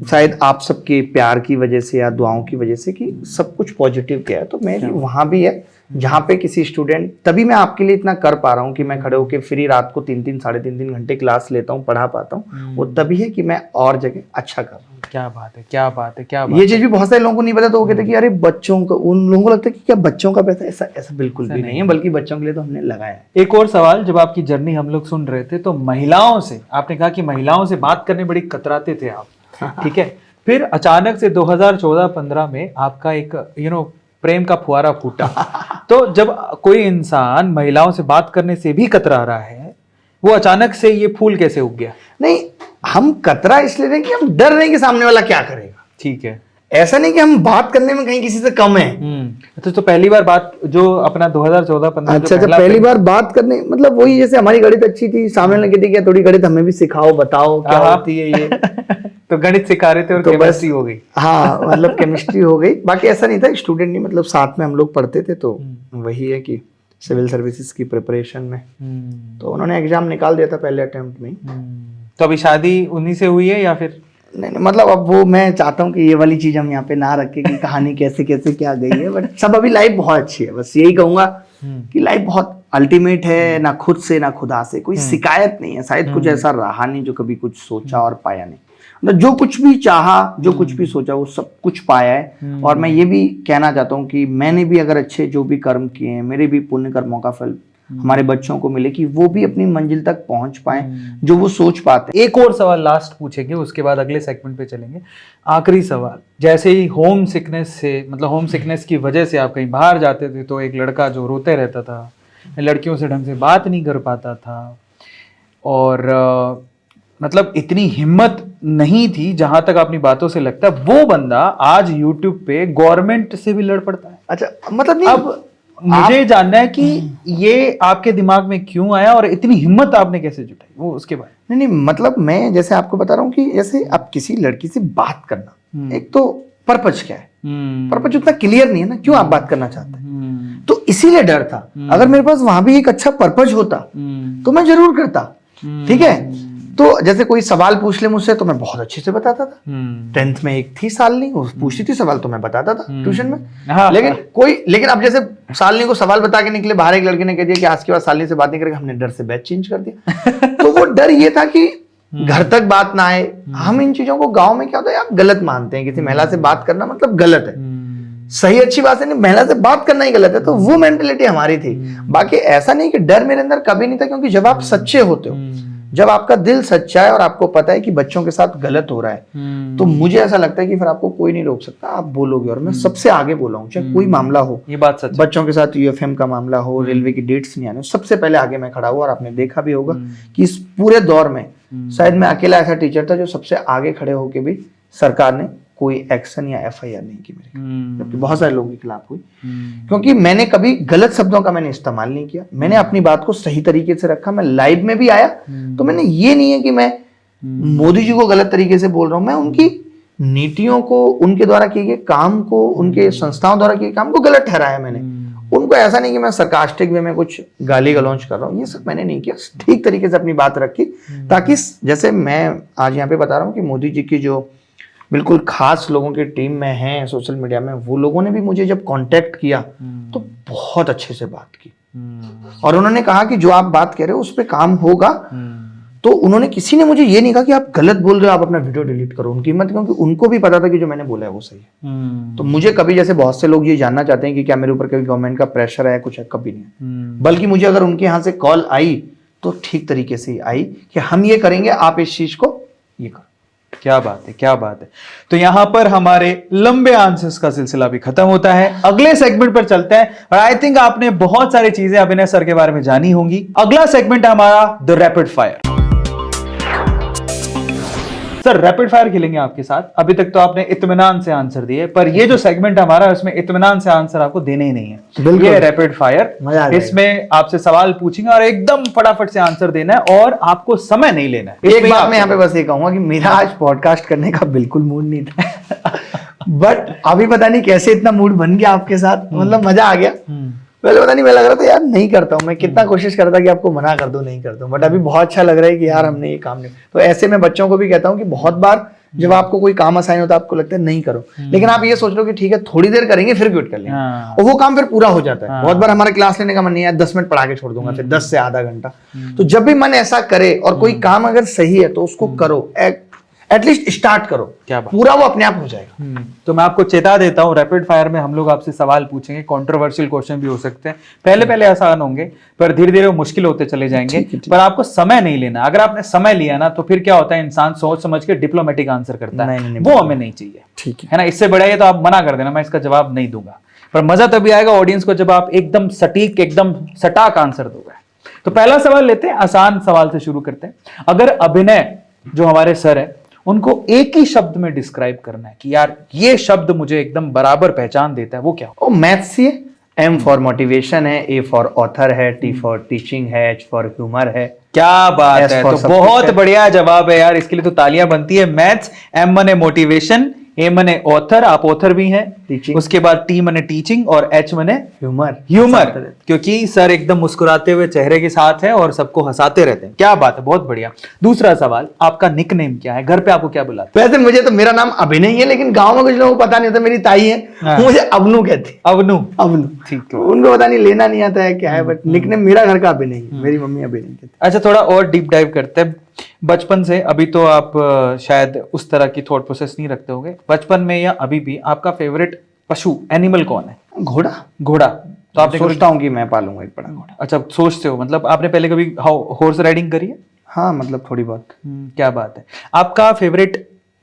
शायद आप सबके प्यार की वजह से या दुआओं की वजह से कि सब कुछ पॉजिटिव गया है। तो मैं वहां भी है जहाँ पे किसी स्टूडेंट, तभी मैं आपके लिए इतना कर पा रहा हूँ कि मैं खड़े होकर फ्री रात को 3-3 साढ़े 3 घंटे क्लास लेता हूँ, पढ़ा पाता हूँ, वो तभी है कि मैं और जगह अच्छा कर रहा हूँ। क्या बात है, क्या बात है, क्या बात। ये चीज भी बहुत सारे लोगों को नहीं पता, तो वो कहते हैं कि अरे बच्चों का, उन लोगों को लगता है कि क्या बच्चों का पैसा, ऐसा ऐसा बिल्कुल भी नहीं है, बल्कि बच्चों के लिए तो हमने लगाया है। एक और सवाल, जब आपकी जर्नी हम लोग सुन रहे थे तो महिलाओं से, आपने कहा कि महिलाओं से बात करने बड़ी कतराते थे आप, ठीक है। फिर अचानक से 2014-15 में आपका एक प्रेम का फुहारा फूटा। तो जब कोई इंसान महिलाओं से बात करने से भी कतरा रहा है, वो अचानक से ये फूल कैसे उग गया? नहीं, हम कतरा इसलिए रहे कि हम डर रहे हैं कि सामने वाला क्या करेगा। ठीक है, ऐसा नहीं कि हम बात करने में कहीं किसी से कम है। तो पहली बार बात जो अपना 2014-15, अच्छा, पहली बार बात करने, मतलब वही जैसे हमारी गणित अच्छी थी, सामने लगे थे क्या थोड़ी गणित हमें भी सिखाओ, बताओ क्या होती है ये। तो गणित सिखा रहे थे और केमिस्ट्री हो गई। हाँ, मतलब केमिस्ट्री हो गई। बाकी ऐसा नहीं था, स्टूडेंट नहीं, मतलब साथ में हम लोग पढ़ते थे। तो वही है कि सिविल सर्विसेज की प्रिपरेशन में तो उन्होंने एग्जाम निकाल दिया था पहले अटेम्प्ट में। तो अभी शादी उन्हीं से हुई है या फिर? नहीं, मतलब अब वो मैं चाहता हूँ कि ये वाली चीज हम यहाँ पे ना रखें कि कहानी कैसे कैसे क्या गई है, बट सब अभी लाइफ बहुत अच्छी है। बस यही कहूंगा कि लाइफ बहुत अल्टीमेट है, ना खुद से ना खुदा से कोई शिकायत नहीं है। शायद कुछ ऐसा रहा नहीं जो कभी कुछ सोचा और पाया नहीं, मतलब जो कुछ भी चाहा, जो कुछ भी सोचा, वो सब कुछ पाया है। और मैं ये भी कहना चाहता हूँ कि मैंने भी अगर अच्छे जो भी कर्म किए हैं, मेरे भी पुण्य कर्मों का फल हमारे बच्चों को मिले कि वो भी अपनी मंजिल तक पहुंच पाए जो वो सोच पाते हैं। एक और सवाल लास्ट पूछेंगे, उसके बाद अगले सेगमेंट पे चलेंगे। आखिरी सवाल, जैसे ही होम सिकनेस से, मतलब होम सिकनेस की वजह से आप कहीं बाहर जाते थे तो एक लड़का जो रोते रहता था, लड़कियों से ढंग से बात नहीं कर पाता था, और मतलब इतनी हिम्मत नहीं थी जहां तक अपनी बातों से लगता है, वो बंदा आज यूट्यूब पे गवर्नमेंट से भी लड़ पड़ता है। अच्छा, मतलब नहीं, अब मुझे जानना है कि ये आपके दिमाग में क्यों आया और इतनी हिम्मत आपने कैसे जुटाई, वो उसके बारे में। नहीं, मतलब मैं जैसे आपको बता रहा हूँ कि जैसे आप किसी लड़की से बात करना, एक तो पर्पज क्या है, पर्पज उतना क्लियर नहीं है ना, क्यों आप बात करना चाहते हैं, तो इसीलिए डर था। अगर मेरे पास वहां भी एक अच्छा पर्पज होता तो मैं जरूर करता, ठीक है। तो जैसे कोई सवाल पूछ ले मुझसे तो मैं बहुत अच्छे से बताता था। 10th में एक थी सालनी, वो पूछती थी सवाल तो मैं बताता था ट्यूशन में। हाँ, लेकिन अब जैसे सालनी को सवाल बता के निकले, बाहर एक लड़के ने कह दिया कि आज के बाद सालनी से बात नहीं करेगा, हमने डर से बैच चेंज कर दिया। तो वो डर ये था कि घर तक बात ना आए। हम इन चीजों को गांव में क्या होता है आप गलत मानते हैं, किसी महिला से बात करना मतलब गलत है, सही अच्छी बात है नहीं, महिला से बात करना ही गलत है। तो वो मेंटेलिटी हमारी थी। बाकी ऐसा नहीं कि डर मेरे अंदर कभी नहीं था, क्योंकि जब आप सच्चे होते हो, जब आपका दिल सच्चा है और आपको पता है कि बच्चों के साथ गलत हो रहा है, तो मुझे ऐसा लगता है कि फिर आपको कोई नहीं रोक सकता, आप बोलोगे। और मैं सबसे आगे बोला हूँ, चाहे कोई मामला हो, ये बात सच है। बच्चों के साथ यूएफएम का मामला हो, रेलवे की डेट्स नहीं आने, सबसे पहले आगे मैं खड़ा हुआ। और आपने देखा भी होगा कि इस पूरे दौर में शायद मैं अकेला ऐसा टीचर था जो सबसे आगे खड़े होके भी सरकार ने कोई एक्शन या एफआईआर नहीं की मेरे खिलाफ, जबकि बहुत सारे लोगों के खिलाफ हुई। क्योंकि मैंने कभी गलत शब्दों का मैंने इस्तेमाल नहीं किया, मैंने अपनी बात को सही तरीके से रखा। मैं लाइव में भी आया तो मैंने ये नहीं है कि मैं मोदी जी को गलत तरीके से बोल रहा हूं, मैं उनकी नीतियों को, उनके द्वारा किए गए काम को, उनके संस्थाओं द्वारा किए काम को गलत ठहराया मैंने। उनको ऐसा नहीं कि मैं सरकास्टिक वे में कुछ गाली गलौज कर रहा हूँ, ये सब मैंने नहीं किया। ठीक तरीके से अपनी बात रखी, ताकि जैसे मैं आज यहाँ पे बता रहा हूँ कि मोदी जी की जो बिल्कुल खास लोगों की टीम में हैं सोशल मीडिया में, वो लोगों ने भी मुझे जब कांटेक्ट किया तो बहुत अच्छे से बात की। और उन्होंने कहा कि जो आप बात कह रहे हो उस पर काम होगा। तो उन्होंने, किसी ने मुझे ये नहीं कहा कि आप गलत बोल रहे हो, आप अपना वीडियो डिलीट करो। उनकी हिम्मत, क्योंकि उनको भी पता था कि जो मैंने बोला है वो सही है। तो मुझे कभी, जैसे बहुत से लोग ये जानना चाहते हैं कि क्या मेरे ऊपर कभी गवर्नमेंट का प्रेशर है, कुछ है, कभी नहीं। बल्कि मुझे अगर उनके यहाँ से कॉल आई तो ठीक तरीके से आई कि हम ये करेंगे, आप इस चीज को ये करो। क्या बात है, क्या बात है। तो यहां पर हमारे लंबे आंसर्स का सिलसिला भी खत्म होता है। अगले सेगमेंट पर चलते हैं। और आई थिंक आपने बहुत सारी चीजें अभिनय सर के बारे में जानी होंगी। अगला सेगमेंट है हमारा the rapid fire. Sir rapid fire खेलेंगे आपके साथ। अभी तक तो आपने इत्मीनान से आंसर दिए, पर ये जो सेगमेंट हमारा है उसमें इत्मीनान से आंसर आपको देने ही नहीं है। ये रैपिड फायर, इसमें आपसे सवाल पूछेंगे और एकदम फटाफट से आंसर देना है और आपको समय नहीं लेना है। एक बात मैं यहाँ पे बस ये कहूंगा कि मेरा आज पॉडकास्ट करने का बिल्कुल मूड नहीं था बट अभी पता नहीं कैसे इतना मूड बन गया आपके साथ, मतलब मजा आ गया। पहले पता नहीं, मैं लग रहा था यार नहीं करता हूँ, मैं कितना कोशिश करता कि आपको मना कर दूं, नहीं करता हूँ, बट अभी बहुत अच्छा लग रहा है कि यार हमने ये काम नहीं। तो ऐसे में बच्चों को भी कहता हूँ कि बहुत बार जब आपको कोई काम असाइन होता है आपको लगता है नहीं करो, लेकिन आप ये सोच लो कि ठीक है थोड़ी देर करेंगे फिर क्विट कर लेंगे, और वो काम फिर पूरा हो जाता है। बहुत बार हमारे क्लास लेने का मन नहीं है, 10 मिनट पढ़ा के छोड़ दूंगा, फिर 10 से आधा घंटा। तो जब भी मन ऐसा करे और कोई काम अगर सही है तो उसको करो, एटलीस्ट स्टार्ट करो, क्या बात, पूरा वो अपने आप हो जाएगा। तो मैं आपको चेता देता हूं, रैपिड फायर में हम लोग आपसे सवाल पूछेंगे, कंट्रोवर्शियल क्वेश्चन भी हो सकते हैं, पहले पहले आसान होंगे पर धीरे धीरे वो मुश्किल होते चले जाएंगे। पर आपको समय नहीं लेना। अगर आपने समय लिया ना तो फिर क्या होता है, इंसान सोच समझ के डिप्लोमेटिक आंसर करता है, वो हमें नहीं चाहिए, ठीक है ना। इससे बड़ा ये तो आप मना कर देना, मैं इसका जवाब नहीं दूंगा। पर मजा तभी आएगा ऑडियंस को जब आप एकदम सटीक, एकदम सटाक आंसर दोगे। तो पहला सवाल लेते हैं, आसान सवाल से शुरू करते हैं। अगर अभिनय जो हमारे सर है उनको एक ही शब्द में डिस्क्राइब करना है कि यार ये शब्द मुझे एकदम बराबर पहचान देता है, वो क्या? ओ मैथ्स ही है। M फॉर मोटिवेशन है, A फॉर ऑथर है, T फॉर टीचिंग है, H फॉर ह्यूमर है। क्या बात है, तो बहुत है। बढ़िया जवाब है यार, इसके लिए तो तालियां बनती है। मैथ्स, M मने मोटिवेशन, A मने ऑथर, आप ऑथर भी हैं, टीचिंग, उसके बाद T मने टीचिंग और H मने ह्यूमर। क्योंकि सर एकदम मुस्कुराते हुए चेहरे के साथ है और सबको हंसाते रहते हैं। क्या बात है, बहुत बढ़िया। दूसरा सवाल, आपका निकनेम क्या है, घर पे आपको क्या बुलाते हैं? वैसे मुझे तो मेरा नाम अभिनय है, लेकिन गांव में कुछ लोगों को पता नहीं होता, मेरी ताई है, मुझे अबनू कहती। अबनू, अबनू, ठीक है। उनको पता नहीं, लेना नहीं आता है क्या है, बट निकनेम मेरा घर का अभिनय है, मेरी मम्मी अभिनय कहती। अच्छा, थोड़ा और डीप डाइव करते हैं। बचपन से अभी तो आप शायद उस तरह की थॉट प्रोसेस नहीं रखते होंगे, बचपन में या अभी भी आपका फेवरेट पशु, एनिमल कौन है? घोड़ा। घोड़ा, तो आप सोचता हूँ कि मैं पालूंगा एक बड़ा घोड़ा। अच्छा, सोचते हो, मतलब आपने पहले कभी हॉर्स राइडिंग करी है? हाँ, मतलब थोड़ी बहुत। क्या बात है। आपका फेवरेट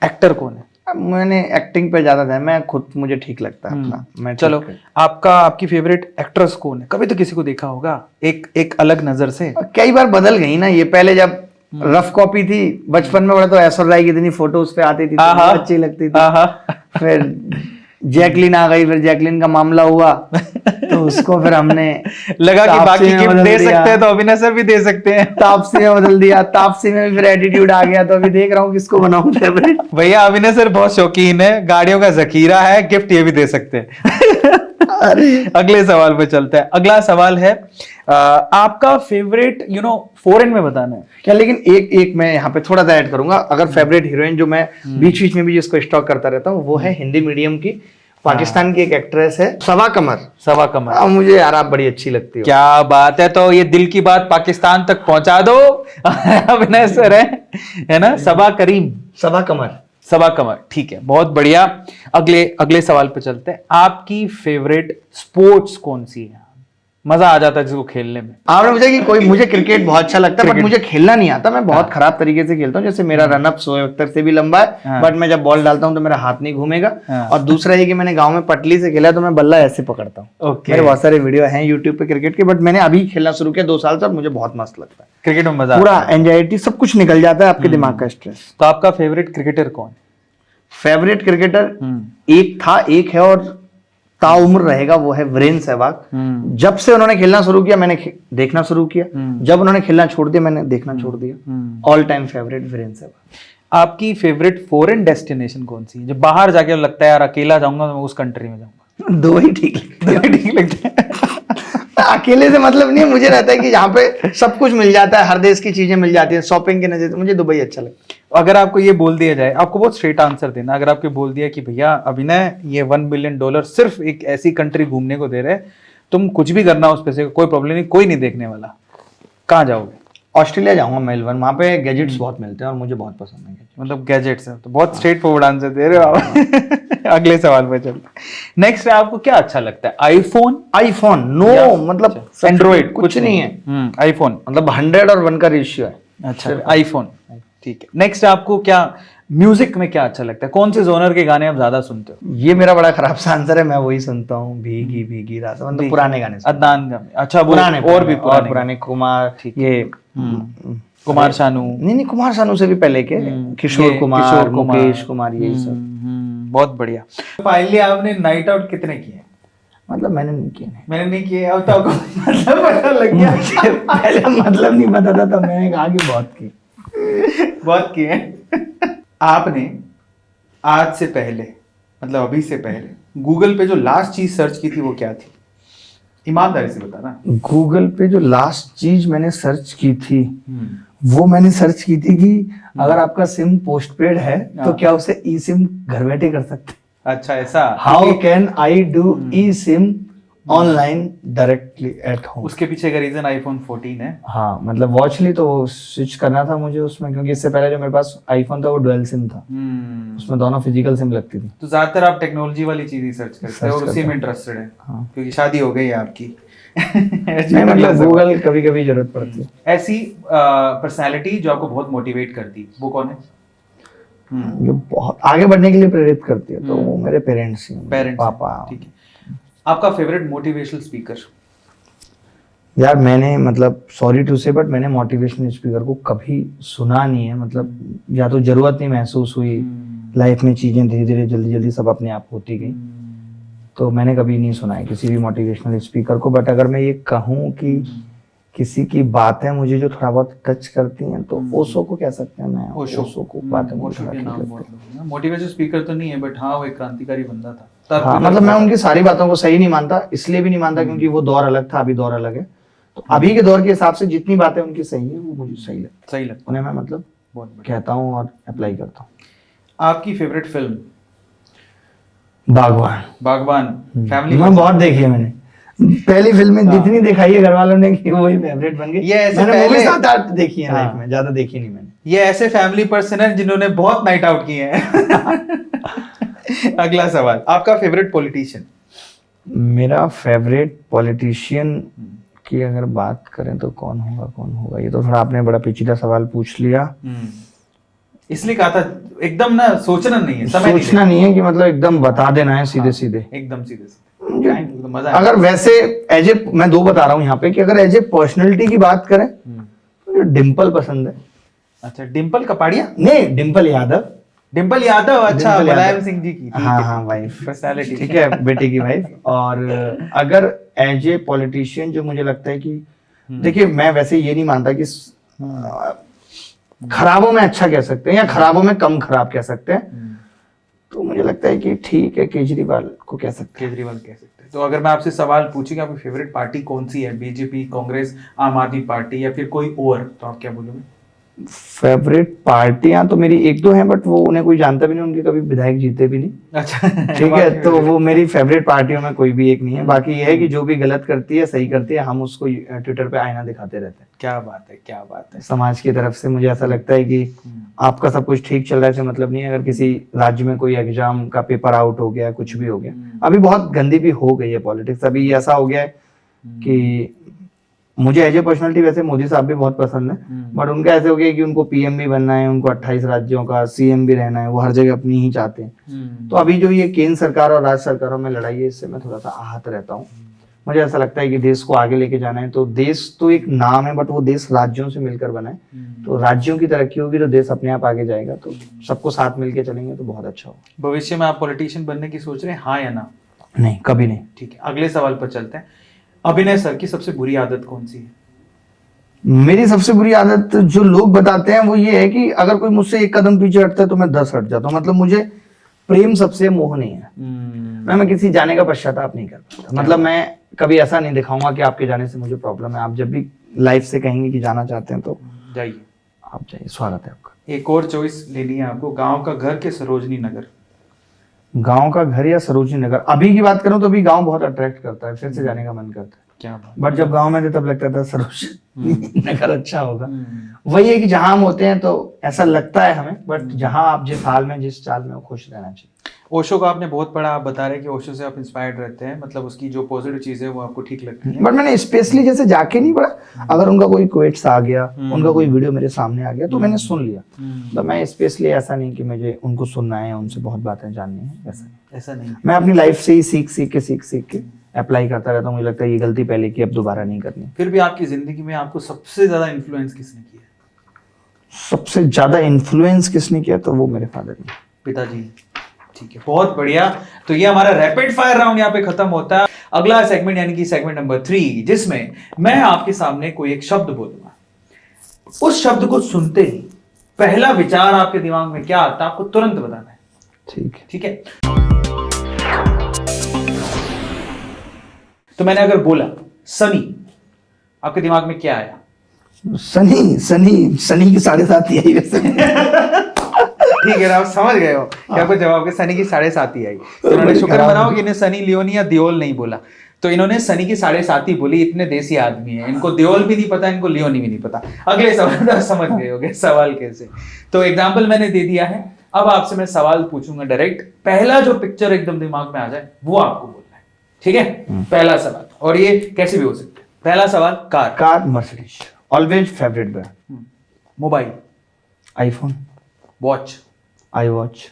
एक्टर कौन है? मैंने एक्टिंग पे ज्यादा ध्यान, मैं खुद, मुझे ठीक लगता है अपना, मैं चलो, आपकी फेवरेट एक्ट्रेस कौन है? कभी तो किसी को देखा होगा एक अलग नजर से। कई बार बदल गई ना ये, पहले जब रफ कॉपी थी बचपन में, बड़ा तो ऐश्वर्या राय की इतनी फोटो उस पे आती थी, तो अच्छी लगती थी। फिर जैकलिन आ गई, फिर जैकलिन का मामला हुआ तो उसको फिर हमने लगा कि बाकी गिफ्ट दे सकते हैं तो अभिनय सर भी दे सकते हैं, तापसी में बदल दिया। तापसी में भी फिर एटीट्यूड आ गया, तो अभी देख रहा हूँ किसको बनाऊं फेवरेट। भैया अभिनय सर बहुत शौकीन है, गाड़ियों का जखीरा है, गिफ्ट ये भी दे सकते हैं। अगले सवाल पे चलते हैं। अगला सवाल है आपका फेवरेट फॉरेन में बताना है क्या, लेकिन एक मैं यहाँ पे थोड़ा सा ऐड करूंगा। अगर फेवरेट हीरोइन जो मैं बीच बीच में भी जिसको स्टॉक करता रहता हूँ वो है हिंदी मीडियम की पाकिस्तान की एक एक्ट्रेस है सवा कमर। सवा कमर मुझे यार आप बड़ी अच्छी लगती हो। क्या बात है, तो ये दिल की बात पाकिस्तान तक पहुंचा दो। अभिनय सर है ना, सबा करीम, सवा कमर, सबा कमर, ठीक है, बहुत बढ़िया। अगले सवाल पे चलते हैं। आपकी फेवरेट स्पोर्ट्स कौन सी है? मजा आ जाता है जिसको खेलने में। आपने पूछा कि कोई, मुझे क्रिकेट बहुत अच्छा लगता है बट मुझे खेलना नहीं आता। मैं बहुत खराब तरीके से खेलता हूँ। जैसे मेरा रनअप शोएब अख्तर से भी लंबा है बट मैं जब बॉल डालता हूँ तो मेरा हाथ नहीं घूमेगा। और दूसरा ये कि मैंने गांव में पटली से खेला तो मैं बल्ला ऐसे पकड़ता हूँ। मेरे बहुत सारे वीडियो हैं यूट्यूब पे क्रिकेट के, बट मैंने अभी खेलना शुरू किया 2 साल से और मुझे बहुत मस्त लगता है। क्रिकेट में मजा, पूरा एंजाइटी सब कुछ निकल जाता है, आपके दिमाग का स्ट्रेस। तो आपका फेवरेट क्रिकेटर कौन? फेवरेट क्रिकेटर एक था, एक है और ताउम्र रहेगा, वो है वीरेंद्र सहवाग। जब से उन्होंने खेलना शुरू किया मैंने देखना शुरू किया, जब उन्होंने खेलना छोड़ दिया मैंने देखना छोड़ दिया। All time favourite Virender Sehwag. आपकी फेवरेट फॉरेन डेस्टिनेशन कौन सी है, जो बाहर जाके लगता है यार अकेला जाऊंगा तो मैं उस कंट्री में जाऊंगा? दो ही ठीक लगते हैं। अकेले से मतलब नहीं है, मुझे रहता है कि यहाँ पे सब कुछ मिल जाता है, हर देश की चीजें मिल जाती है, शॉपिंग के नजर मुझे दुबई अच्छा लगता है। अगर आपको ये बोल दिया जाए, आपको बहुत स्ट्रेट आंसर देना, अगर आपको बोल दिया कि भैया अभिनय ये $1 बिलियन सिर्फ एक ऐसी कंट्री घूमने को दे रहे, तुम कुछ भी करना उस पैसे, कोई प्रॉब्लम नहीं, कोई नहीं देखने वाला, कहाँ जाओगे? ऑस्ट्रेलिया जाऊंगा, मेलबर्न। वहाँ पे गैजेट्स बहुत मिलते हैं और मुझे बहुत पसंद है। मतलब गैजेट्स है, तो बहुत स्ट्रेट फॉरवर्ड आंसर दे रहे हो आप। अगले सवाल पे चलते हैं। नेक्स्ट है, आपको क्या अच्छा लगता है? आईफोन नो, मतलब एंड्रॉइड कुछ नहीं है। आईफोन मतलब 100 और 1 का रेशियो है। अच्छा, आईफोन, ठीक है। नेक्स्ट आपको क्या म्यूजिक में क्या अच्छा लगता है? कौन से जोनर के गाने आप ज्यादा सुनते हो? ये मेरा बड़ा खराब सा आंसर है, मैं वही सुनता हूँ, भीगी भीगी रात, मतलब पुराने गाने, अदनान गाने। अच्छा, पुराने और भी पुराने कुमार, ये कुमार शानू, नहीं कुमार शानू से भी पहले के, किशोर कुमार, मुकेश कुमार, यही सब। बहुत बढ़िया। फाइनली आपने नाइट आउट कितने किए? मतलब मैंने नहीं किए। मैंने नहीं किए, अब तो आपको मतलब पता लग गया। पहले मतलब नहीं पता था तो मैंने कहा कि बहुत किए। आपने आज से पहले, मतलब अभी से पहले, गूगल पे जो लास्ट चीज सर्च की थी वो क्या थी? ईमानदारी से बताना। गूगल पे जो लास्ट चीज मैंने सर्च की थी वो मैंने सर्च की थी कि अगर आपका सिम पोस्टपेड है तो क्या उसे ई सिम घर बैठे कर सकते? अच्छा, ऐसा। How can I do E SIM online directly at home? उसके पीछे का रीजन आईफोन 14 है। हाँ, मतलब वॉच ली तो स्विच करना था मुझे उसमें, क्योंकि इससे पहले जो मेरे पास आईफोन था वो डुअल सिम था, उसमें दोनों फिजिकल सिम लगती थी। तो ज्यादातर आप टेक्नोलॉजी वाली चीज ही सर्च करते हैं और उसी में इंटरेस्टेड है। हाँ। क्योंकि शादी हो गई है आपकी। नहीं, मतलब गूगल कभी कभी जरूरत पड़ती है। ऐसी पर्सनालिटी जो आपको बहुत मोटिवेट करती है, वो कौन है? जो बहुत आगे बढ़ने के लिए प्रेरित करती है तो वो मेरे पेरेंट्स ही, पापा। ठीक है। आपका फेवरेट मोटिवेशनल स्पीकर? यार मैंने, मतलब सॉरी टू से, बट मैंने मोटिवेशनल स्पीकर को कभी सुना नहीं है। मतलब या तो जरूरत नहीं महसूस हुई, लाइफ में चीजें धीरे धीरे जल्दी जल्दी सब अपने आप होती गई, तो मैंने कभी नहीं सुना है किसी भी मोटिवेशनल स्पीकर को। बट अगर मैं ये कहूँ कि किसी की बातें मुझे जो थोड़ा बहुत टच करती हैं तो ओशो को कह सकते हैं। मैं ओशो को बातें मोटिवेशनल स्पीकर तो नहीं है, बट हाँ वो एक क्रांतिकारी बंदा था। हाँ, मतलब मैं उनकी सारी बातों को सही नहीं मानता, इसलिए भी नहीं मानता क्योंकि वो दौर अलग था, अभी दौर अलग है। तो अभी के दौर के हिसाब से जितनी बातें उनकी सही है वो मुझे सही लगता, उन्हें मैं मतलब कहता हूँ और अप्लाई करता हूँ। आपकी फेवरेट फिल्म? बागवान। फैमिली में बहुत देखी है मैंने। पहली फिल्म जितनी दिखाई है घर वालों ने कि वही फेवरेट बन गई। मैंने मूवी 7-8 देखी है लाइफ में, ज्यादा देखी नहीं मैंने। ये ऐसे फैमिली पर्सन है जिन्होंने बहुत नाइट आउट किए हैं। अगला सवाल, आपका फेवरेट पॉलिटिशियन? मेरा फेवरेट पॉलिटिशियन की अगर बात करें तो कौन होगा? ये तो थोड़ा आपने बड़ा पेचीदा सवाल पूछ लिया। इसलिए कहा था एकदम ना सोचना नहीं है, सोचना नहीं है कि मतलब एकदम बता देना है सीधे सीधे, एकदम सीधे। अगर वैसे एज ए, मैं 2 बता रहा हूँ यहाँ पे कि अगर एज ए पर्सनैलिटी की बात करें तो डिम्पल पसंद है। अच्छा, डिम्पल कपाड़िया? नहीं, डिम्पल यादव। अच्छा, मुलायम सिंह जी की। हाँ वाइफ, पर्सनालिटी, ठीक है, बेटे की वाइफ। और अगर एज ए पॉलिटिशियन जो मुझे लगता है कि देखिए, मैं वैसे ये नहीं मानता कि खराबों में अच्छा कह सकते हैं या खराबों में कम खराब कह सकते हैं, तो मुझे लगता है कि ठीक है, केजरीवाल को कह सकते हैं। केजरीवाल कह सकते हैं, तो अगर मैं आपसे सवाल पूछूं कि आपकी फेवरेट पार्टी कौन सी है, बीजेपी, कांग्रेस, आम आदमी पार्टी या फिर कोई और, तो आप क्या बोलोगे? फेवरेट पार्टियां तो मेरी एक दो हैं, बट वो उन्हें कोई जानता भी नहीं, उनके कभी विधायक जीते भी नहीं। अच्छा ठीक है, तो वो मेरी फेवरेट पार्टियों में कोई भी एक नहीं है। बाकी ये है कि जो भी गलत करती है, सही करती है, हम उसको ट्विटर पे आईना दिखाते रहते हैं। क्या बात है, क्या बात है। समाज की तरफ से मुझे ऐसा लगता है कि आपका सब कुछ ठीक चल रहा है इससे मतलब नहीं है। अगर किसी राज्य में कोई एग्जाम का पेपर आउट हो गया, कुछ भी हो गया, अभी बहुत गंदी भी हो गई है पॉलिटिक्स। अभी ऐसा हो गया है कि मुझे एज ए पर्सनालिटी वैसे मोदी साहब भी बहुत पसंद है, बट उनका ऐसे हो गया कि उनको पीएम भी बनना है, उनको 28 राज्यों का सीएम भी रहना है, वो हर जगह अपनी ही चाहते हैं। तो अभी जो ये केंद्र सरकार और राज्य सरकारों में लड़ाई है, इससे मैं थोड़ा सा आहत रहता हूँ। मुझे ऐसा लगता है कि देश को आगे लेके जाना है तो देश तो एक नाम है, बट वो देश राज्यों से मिलकर बना है। तो राज्यों की तरक्की होगी तो देश अपने आप आगे जाएगा। तो सबको साथ मिलके चलेंगे तो बहुत अच्छा होगा। भविष्य में आप पॉलिटिशियन बनने की सोच रहे हैं, हाँ या ना? नहीं, कभी नहीं। ठीक है, अगले सवाल पर चलते हैं। अभिनय सर की सबसे बुरी आदत कौन सी है? मेरी सबसे बुरी आदत जो लोग बताते हैं वो ये है कि अगर कोई मुझसे एक कदम पीछे हटता है तो मैं 10 हट जाता हूँ। मतलब मुझे प्रेम सबसे मोह नहीं है। मैं किसी जाने का पश्चाताप नहीं करता। मतलब मैं कभी ऐसा नहीं दिखाऊंगा कि आपके जाने से मुझे प्रॉब्लम है। आप जब भी लाइफ से कहेंगे कि जाना चाहते हैं तो जाइए, आप जाइए, स्वागत है आपका। एक और चॉइस लेनी है आपको, गांव का घर के सरोजनी नगर? गांव का घर या सरोजनी नगर? अभी की बात करूं तो अभी गांव बहुत अट्रैक्ट करता है, फिर से जाने का मन करता है। क्या बात। बट जब गांव में थे तब लगता था सरोजनी नगर अच्छा होगा। वही है कि जहां हम होते हैं तो ऐसा लगता है हमें, बट जहां आप जिस हाल में, जिस चाल में, वो खुश रहना चाहिए। ओशो का आपने बहुत पढ़ा, आप बता रहे हैं कि ओशो से आप इंस्पायर्ड रहते हैं, मतलब उसकी जो पॉजिटिव चीजें वो आपको ठीक लगती हैं। बट मैंने स्पेशली जैसे जाके नहीं पढ़ा। अगर उनका कोई क्वेट्स आ गया, उनका कोई वीडियो मेरे सामने आ गया तो मैंने सुन लिया। तो मैं स्पेशली ऐसा नहीं कि मुझे उनको सुनना है, उनसे बहुत बातें जाननी है, ऐसा नहीं। मैं अपनी लाइफ से ही सीख के अप्लाई करता रहता हूँ। मुझे लगता है ये गलती पहले की, अब दोबारा नहीं करनी। फिर भी आपकी जिंदगी में आपको सबसे ज्यादा इन्फ्लुएंस किसने किया? सबसे ज्यादा इन्फ्लुएंस किसने किया? तो वो मेरे फादर ने, पिताजी। ठीक है, बहुत बढ़िया। तो ये हमारा रैपिड फायर राउंड यहाँ पे खत्म होता है। अगला सेगमेंट यानी कि सेगमेंट नंबर 3, जिसमें मैं आपके सामने कोई एक शब्द बोलूंगा। उस शब्द को सुनते ही पहला विचार आपके दिमाग में क्या आता है आपको तुरंत बताना है। ठीक है? ठीक है, तो मैंने अगर बोला सनी, आपके दिमाग में क्या आया? सनी की 7.5 आई वैसे। ठीक है ना, आप समझ गए हो कि आपको जवाब के सनी की 7.5 आई। तो इन्होंने शुक्र मनाओ कि इन्हें सनी लियोन या दियोल नहीं बोला। तो इन्होंने सनी की 7.5 बोली। इतने देसी आदमी हैं, इनको दियोल भी नहीं पता, इनको लियोनी भी नहीं पता। अगले सवाल तो समझ गए होगे सवाल कैसे। तो एग्जाम्पल मैंने दे दिया है। अब आपसे मैं सवाल पूछूंगा डायरेक्ट, पहला जो पिक्चर एकदम दिमाग में आ जाए वो आपको बोलना है। ठीक है, पहला सवाल, और ये कैसे भी हो सकता है। पहला सवाल, car. Mercedes, always favourite brand. Mobile, iPhone. Watch, I watch.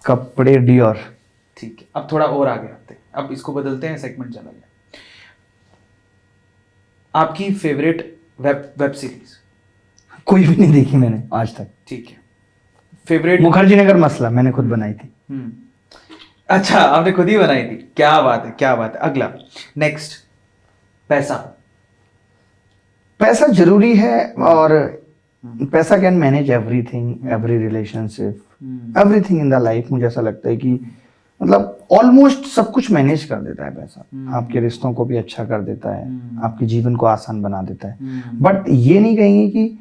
कपड़े डियोर। ठीक है, अब थोड़ा और आगे आते हैं, अब इसको बदलते हैं, सेगमेंट चला गया। आपकी फेवरेट वेब सीरीज? कोई भी नहीं देखी मैंने आज तक। ठीक है, फेवरेट? मुखर्जी नगर मसला मैंने खुद बनाई थी। अच्छा, आपने खुद ही बनाई थी, क्या बात है, क्या बात है। अगला, नेक्स्ट, पैसा जरूरी है, और पैसा can manage everything, every relationship, everything in the life. मुझे ऐसा लगता है कि मतलब ऑलमोस्ट सब कुछ मैनेज कर देता है पैसा। आपके रिश्तों को भी अच्छा कर देता है, आपके जीवन को आसान बना देता है। बट ये नहीं कहेंगे कि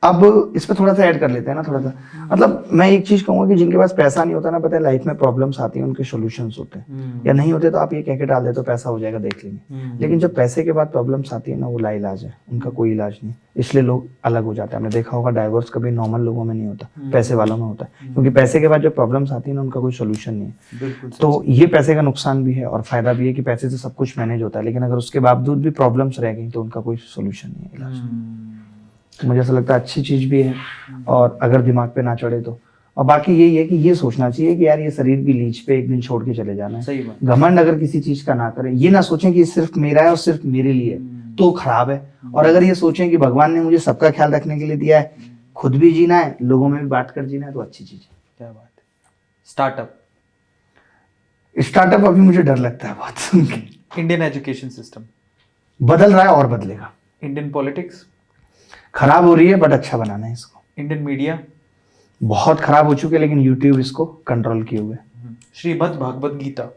अब इस पर थोड़ा सा ऐड कर लेते हैं ना, थोड़ा सा। मतलब मैं एक चीज कहूंगा कि जिनके पास पैसा नहीं होता ना, पता है लाइफ में प्रॉब्लम्स आती हैं, उनके सॉल्यूशंस होते हैं। या नहीं होते तो आप ये कह के डाल देते हो पैसा हो जाएगा, देख लेंगे। लेकिन जब पैसे के बाद प्रॉब्लम्स आती है ना, वो लाइलाज है, उनका कोई इलाज नहीं। इसलिए लोग अलग हो जाते हैं। आपने देखा होगा डाइवोर्स कभी नॉर्मल लोगों में नहीं होता, पैसे वालों में होता है। क्योंकि पैसे के बाद जो प्रॉब्लम्स आती है ना, उनका कोई सोल्यूशन नहीं है। तो ये पैसे का नुकसान भी है और फायदा भी है कि पैसे से सब कुछ मैनेज होता है, लेकिन अगर उसके बावजूद भी प्रॉब्लम्स रह गई तो उनका कोई सोल्यूशन नहीं है, इलाज। मुझे ऐसा लगता है अच्छी चीज भी है, और अगर दिमाग पे ना चढ़े तो। और बाकी यही है कि ये सोचना चाहिए कि यार ये शरीर भी लीज पे एक दिन छोड़ के चले जाना है। सही बात। घमंड अगर किसी चीज का ना करें, ये ना सोचें कि सिर्फ मेरा है और सिर्फ मेरे लिए तो खराब है। और अगर ये सोचें कि भगवान ने मुझे सबका ख्याल रखने के लिए दिया है, खुद भी जीना है, लोगों में भी बांट कर जीना है, तो अच्छी चीज है। क्या बात है। स्टार्टअप अभी मुझे डर लगता है बहुत। इंडियन एजुकेशन सिस्टम बदल रहा है और बदलेगा। इंडियन पॉलिटिक्स खराब हो रही है, बट अच्छा बनाना है इसको। इंडियन मीडिया बहुत खराब हो चुके हैं, लेकिन यूट्यूब इसको कंट्रोल किए हुए। श्रीमद् भागवत गीता।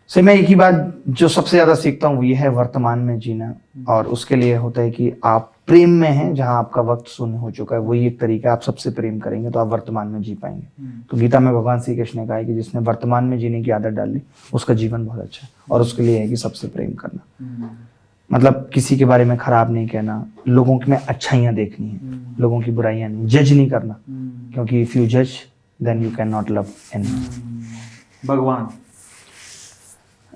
से मैं एक ही बात जो सबसे ज्यादा सीखता हूँ वो ये है वर्तमान में जीना, और उसके लिए होता है कि आप प्रेम में हैं, जहां आपका वक्त शून्य हो चुका है वही एक तरीका, आप सबसे प्रेम करेंगे तो आप वर्तमान में जी पाएंगे। तो गीता में भगवान श्री कृष्ण ने कहा है कि जिसने वर्तमान में जीने की आदत डाल ली उसका जीवन बहुत अच्छा है, और उसके लिए है कि सबसे प्रेम करना, मतलब किसी के बारे में खराब नहीं कहना, लोगों में अच्छाइयाँ देखनी है, लोगों की बुराइयां नहीं, जज नहीं करना, क्योंकि इफ यू जज then you can not love any.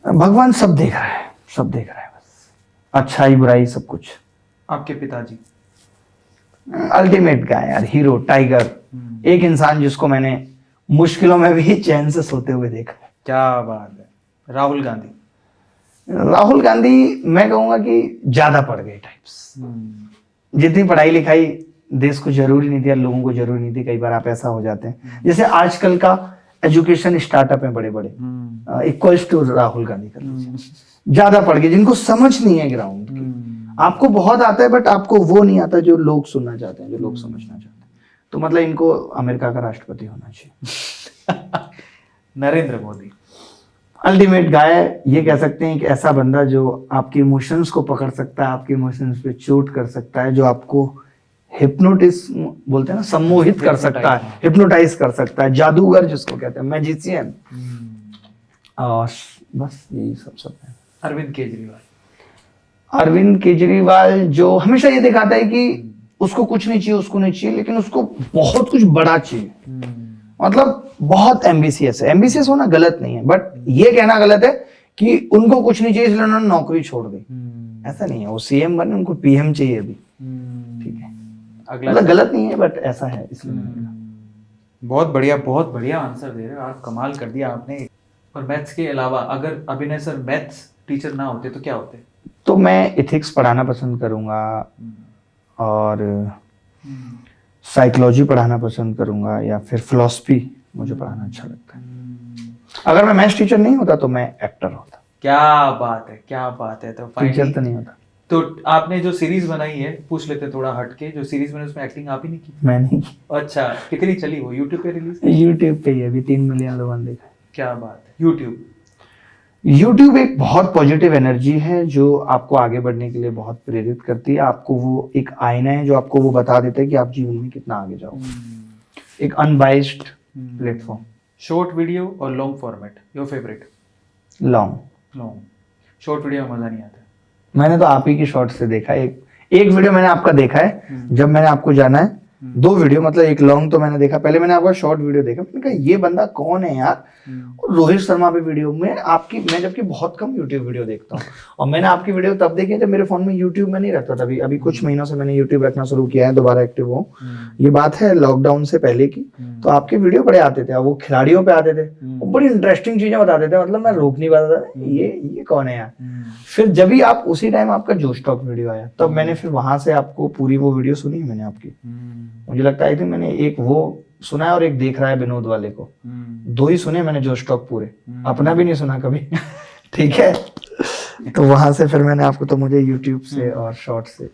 भगवान सब देख रहा है, सब देख रहा है, बस अच्छाई बुराई सब कुछ। आपके पिताजी? अल्टीमेट गाय यार, हीरो, टाइगर, एक इंसान जिसको मैंने मुश्किलों में भी चैन से सोते हुए देखा है। क्या बात है। राहुल गांधी? राहुल गांधी मैं कहूंगा कि ज्यादा पढ़ गए टाइप्स, जितनी पढ़ाई लिखाई देश को जरूरी नहीं थी या लोगों को जरूरी नहीं थी, कई बार आप ऐसा हो जाते हैं जैसे आजकल का एजुकेशन स्टार्टअप है बड़े बड़े, इक्वल्स टू राहुल गांधी कर लीजिए, ज्यादा पढ़ गए, जिनको समझ नहीं है ग्राउंड की। आपको बहुत आता है बट आपको वो नहीं आता जो लोग सुनना चाहते हैं, जो लोग समझना चाहते हैं। तो मतलब इनको अमेरिका का राष्ट्रपति होना चाहिए। नरेंद्र मोदी? अल्टीमेट गाय, ये कह सकते हैं कि ऐसा बंदा जो आपके इमोशंस को पकड़ सकता है, आपके इमोशंस पे चोट कर सकता है, जो आपको हिप्नोटिस बोलते हैं ना, सम्मोहित कर सकता है, हिप्नोटाइज कर सकता है, जादूगर जिसको कहते हैं, मैजिशियन, और बस यही सब है। अरविंद केजरीवाल? अरविंद केजरीवाल जो हमेशा ये दिखाता है कि उसको कुछ नहीं चाहिए, उसको नहीं चाहिए, लेकिन उसको बहुत कुछ बड़ा चाहिए, मतलब बहुत एम्बिशियस है। एम्बिशियस होना गलत नहीं है, बट ये कहना गलत है कि उनको कुछ नहीं चाहिए इसलिए उन्होंने नौकरी छोड़ दी, ऐसा नहीं है। वो सीएम बने, उनको पीएम चाहिए अभी, ठीक है, मतलब गलत नहीं है बट ऐसा है, इसलिए बहुत बढ़िया आंसर दे रहे हो आप, कमाल कर दिया आपने। और मैथ्स के अलावा अगर अभिनय सर मैथ्स टीचर ना होते तो क्या होते? तो मैं एथिक्स पढ़ाना पसंद करूंगा, और साइकोलॉजी पढ़ाना पसंद करूंगा, या फिर फिलॉसफी मुझे पढ़ाना अच्छा लगता है। अगर मैं मैथ्स टीचर नहीं होता तो मैं एक्टर होता। क्या बात है, क्या बात है। तो टीचर तो नहीं होता। तो आपने जो सीरीज बनाई है, पूछ लेते थोड़ा हटके, जो सीरीज बनी उसमें एक्टिंग आप ही नहीं की? मैं नहीं की। अच्छा, कितनी चली वो? यूट्यूब पे रिलीज? यूट्यूब पे ही अभी 3 मिलियन लोगों ने देखा है। क्या बात है। यूट्यूब एक बहुत पॉजिटिव एनर्जी है जो आपको आगे बढ़ने के लिए बहुत प्रेरित करती है। आपको वो एक आईना है जो आपको वो बता देता है कि आप जीवन में कितना आगे जाओगे। एक अनबाइस्ड प्लेटफॉर्म। शॉर्ट वीडियो और long format, your favourite? Long. Short video में मजा नहीं आता। मैंने तो आप ही की शॉर्ट से देखा है। एक वीडियो मैंने आपका देखा है जब मैंने आपको जाना है, 2 वीडियो, मतलब एक लॉन्ग तो मैंने देखा, पहले मैंने आपका शॉर्ट वीडियो देखा, मैंने कहा ये बंदा कौन है यार। और रोहित शर्मा पे वीडियो में आपकी, मैं जबकि बहुत कम यूट्यूब वीडियो देखता हूँ, और मैंने आपकी वीडियो तब देखी जब मेरे फोन में यूट्यूब में नहीं रहता था। अभी कुछ महीनों से मैंने यूट्यूब रखना शुरू किया है, दोबारा एक्टिव हूँ। ये बात है लॉकडाउन से पहले की। तो आपके वीडियो बड़े आते थे, वो खिलाड़ियों पे आते थे, वो बड़ी इंटरेस्टिंग चीजें बताते थे, मतलब मैं रोक नहीं पाता था, ये कौन है यार। फिर जब भी आप उसी टाइम आपका जोश टॉक वीडियो आया, तब मैंने फिर वहां से आपको पूरी वो वीडियो सुनी है मैंने आपकी। मुझे लगता है मैंने एक वो सुना है और एक देख रहा है विनोद वाले को, 2 ही सुने मैंने जोश टॉक पूरे, अपना भी नहीं सुना कभी। ठीक है, तो वहां से फिर मैंने आपको, तो मुझे यूट्यूब से और शॉर्ट से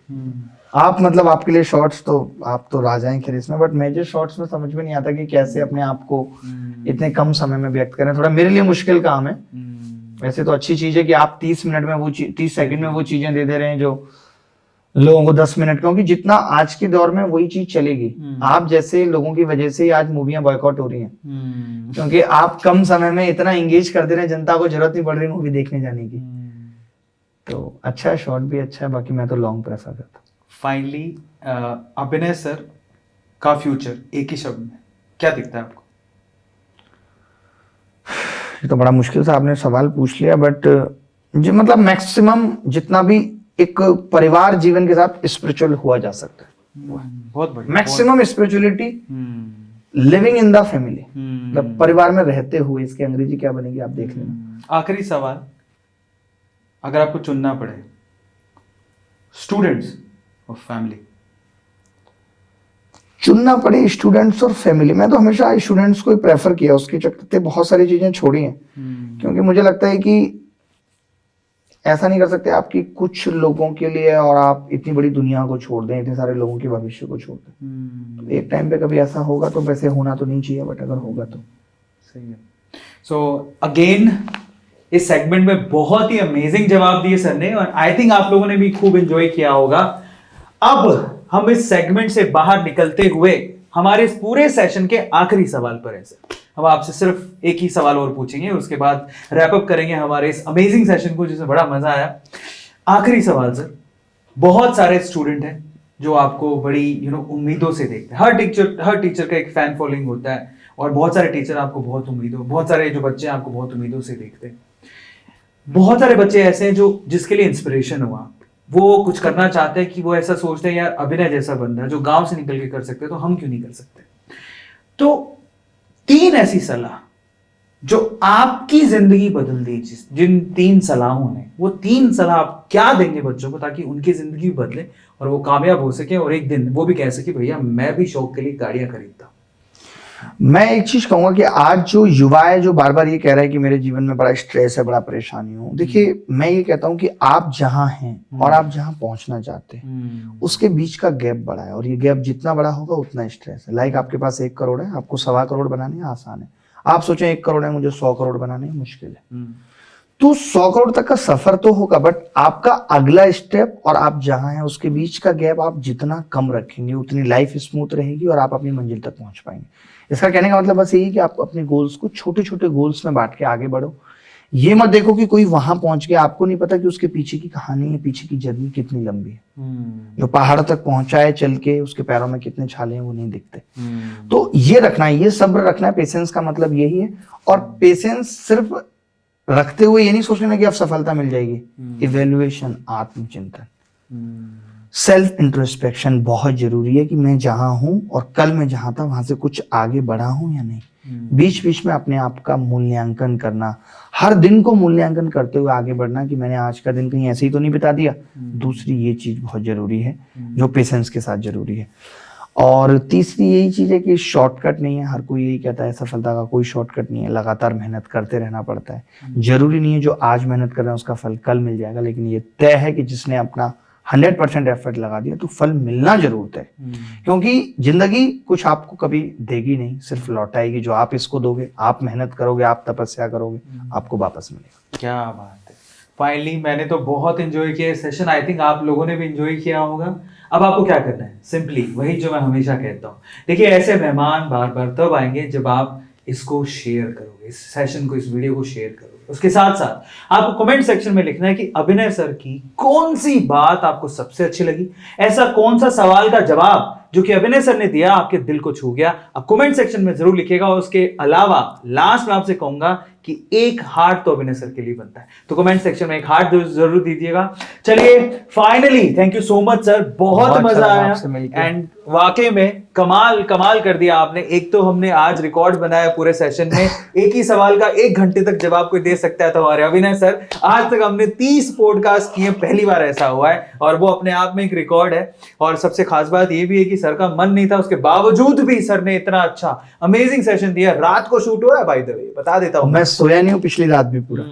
आप, मतलब आपके लिए शॉर्ट्स तो आप तो राजा हैं खैर इसमें, बट मेजर शॉर्ट्स में समझ में नहीं आता कि कैसे अपने आप को इतने कम समय में व्यक्त करें। थोड़ा मेरे लिए मुश्किल काम है। वैसे तो अच्छी चीज है कि आप 30 मिनट में वो 30 सेकंड में वो चीजें दे रहे हैं जो लोगों को 10 मिनट, क्योंकि जितना आज के दौर में वही चीज चलेगी। आप जैसे लोगों की वजह से ही आज मूवियां बॉयकॉट हो रही हैं, क्योंकि आप कम समय में इतना एंगेज कर दे रहे हैं, जनता को जरूरत नहीं पड़ रही मूवी देखने जाने की। तो अच्छा है, शॉर्ट भी अच्छा है, बाकी मैं तो लॉन्ग प्रेफर करता हूँ। फाइनली अभिनय सर का फ्यूचर एक ही शब्द में क्या दिखता है आपको? ये तो बड़ा मुश्किल से आपने सवाल पूछ लिया, बट जो मतलब मैक्सिमम जितना भी एक परिवार जीवन के साथ स्पिरिचुअल हुआ जा सकता है, बहुत बढ़िया। Maximum spirituality living in the family, मतलब परिवार में रहते हुए। इसकी अंग्रेजी क्या बनेगी आप देख लेना। आखिरी सवाल, अगर आपको चुनना पड़े स्टूडेंट्स और फैमिली? चुनना पड़े स्टूडेंट्स और फैमिली, मैं तो हमेशा स्टूडेंट्स को ही प्रेफर किया। उसके चलते बहुत सारी चीजें छोड़ी हैं, क्योंकि मुझे लगता है कि ऐसा नहीं कर सकते आपकी कुछ लोगों के लिए और आप इतनी बड़ी दुनिया को छोड़ दें, इतने सारे लोगों के भविष्य को छोड़ दें। तो एक टाइम पे कभी ऐसा होगा, तो वैसे होना तो नहीं चाहिए, बट अगर होगा तो सही है। सो अगेन इस सेगमेंट में बहुत ही अमेजिंग जवाब दिए सर ने, और आई थिंक आप लोगों ने भी खूब एंजॉय किया होगा। अब हम इस सेगमेंट से बाहर निकलते हुए हमारे इस पूरे सेशन के आखिरी सवाल पर है सर। हम आपसे सिर्फ एक ही सवाल और पूछेंगे, उसके बाद रैप अप करेंगे हमारे इस अमेजिंग सेशन को, जिसमें बड़ा मजा आया। आखिरी सवाल सर, बहुत सारे स्टूडेंट हैं जो आपको बड़ी उम्मीदों से देखते हैं। हर टीचर का एक फैन फॉलोइंग होता है, और बहुत सारे टीचर आपको बहुत सारे जो बच्चे आपको बहुत उम्मीदों से देखते हैं। बहुत सारे बच्चे ऐसे हैं जो जिसके लिए इंस्पिरेशन हुआ, वो कुछ करना चाहते हैं कि वो ऐसा सोचते हैं यार अभिनय जैसा बंदा जो गांव से निकल के कर सकते हैं तो हम क्यों नहीं कर सकते। तो 3 ऐसी सलाह जो आपकी जिंदगी बदल दी, जिन 3 सलाहों ने, वो 3 सलाह आप क्या देंगे बच्चों को ताकि उनकी जिंदगी बदले और वो कामयाब हो सके, और एक दिन वो भी कह सके भैया मैं भी शौक के लिए गाड़ियां खरीदता। मैं एक चीज कहूंगा कि आज जो युवा है जो बार बार ये कह रहा है कि मेरे जीवन में बड़ा स्ट्रेस है, बड़ा परेशानी हो, देखिए मैं ये कहता हूं कि आप जहां हैं और आप जहां पहुंचना चाहते हैं उसके बीच का गैप बड़ा है, और ये गैप जितना बड़ा होगा उतना स्ट्रेस है। लाइक आपके पास 1 करोड़ है, आपको 1.25 करोड़ बनाने आसान है। आप सोचें 1 करोड़ है, मुझे 100 करोड़ बनाने मुश्किल है। तो 100 करोड़ तक का सफर तो होगा, बट आपका अगला स्टेप और आप जहां हैं उसके बीच का गैप आप जितना कम रखेंगे उतनी लाइफ स्मूथ रहेगी और आप अपनी मंजिल तक पहुंच पाएंगे। इसका कहने का मतलब बस यही कि आप अपने गोल्स को छोटे छोटे गोल्स में बांट के आगे बढ़ो। ये मत देखो कि कोई वहां पहुंच गया, आपको नहीं पता कि उसके पीछे की कहानी है, पीछे की जर्नी कितनी लंबी है। जो पहाड़ तक पहुंचा है चल के, उसके पैरों में कितने छाले हैं वो नहीं दिखते। तो ये रखना है, ये सब्र रखना है। पेशेंस का मतलब यही है, और पेशेंस सिर्फ रखते हुए ये नहीं सोचना कि अब सफलता मिल जाएगी। इवेल्युएशन, आत्मचिंतन, सेल्फ इंट्रोस्पेक्शन बहुत जरूरी है कि मैं जहां हूं और कल मैं जहां था वहां से कुछ आगे बढ़ा हूं या नहीं। बीच बीच में अपने आप का मूल्यांकन करना, हर दिन को मूल्यांकन करते हुए आगे बढ़ना कि मैंने आज का दिन कहीं ऐसे ही तो नहीं बिता दिया। दूसरी ये चीज बहुत जरूरी है जो पेशेंस के साथ जरूरी है। और तीसरी यही चीज है कि शॉर्टकट नहीं है। हर कोई यही कहता है सफलता का कोई शॉर्टकट नहीं है, लगातार मेहनत करते रहना पड़ता है। जरूरी नहीं है जो आज मेहनत कर रहे हैं उसका फल कल मिल जाएगा, लेकिन ये तय है कि जिसने अपना 100% एफर्ट लगा दिया तो फल मिलना जरूर तय। क्योंकि जिंदगी कुछ आपको कभी देगी नहीं, सिर्फ लौटाएगी। जो आप इसको दोगे, आप मेहनत करोगे, आप तपस्या करोगे, आपको वापस मिलेगा। क्या बात है। फाइनली मैंने तो बहुत एंजॉय किया सेशन, आई थिंक आप लोगों ने भी एंजॉय किया होगा। अब आपको क्या करना है, सिंपली वही जो मैं हमेशा कहता हूँ। देखिए ऐसे मेहमान बार बार तब आएंगे जब आप इसको शेयर करोगे, इस सेशन को, इस वीडियो को शेयर करोगे। उसके साथ साथ आपको कमेंट सेक्शन में लिखना है कि अभिनय सर की कौन सी बात आपको सबसे अच्छी लगी, ऐसा कौन सा सवाल का जवाब जो कि अभिनय सर ने दिया आपके दिल को छू गया। आप कमेंट सेक्शन में जरूर लिखिएगा। और उसके अलावा लास्ट में आपसे कहूंगा कि एक हार्ट तो अभिनय सर के लिए बनता है, तो कमेंट सेक्शन में एक हार्ट जरूर दीजिएगा। चलिए finally thank you so much sir, बहुत मजा आया एंड वाकई में कमाल कर दिया आपने। एक तो हमने आज रिकॉर्ड बनाया पूरे सेशन में, एक ही सवाल का 1 घंटे तक जवाब कोई दे सकता है तो हमारे अभिनय सर। आज तक हमने 30 पॉडकास्ट किए, पहली बार ऐसा हुआ है, और वो अपने आप में एक रिकॉर्ड है। और सबसे खास बात ये भी है कि सर का मन नहीं था, उसके बावजूद भी सर ने इतना अच्छा अमेजिंग सेशन दिया। रात को शूट हो रहा है बाय द वे, बता देता हूँ, मैं सोया नहीं हूँ पिछली रात भी पूरा।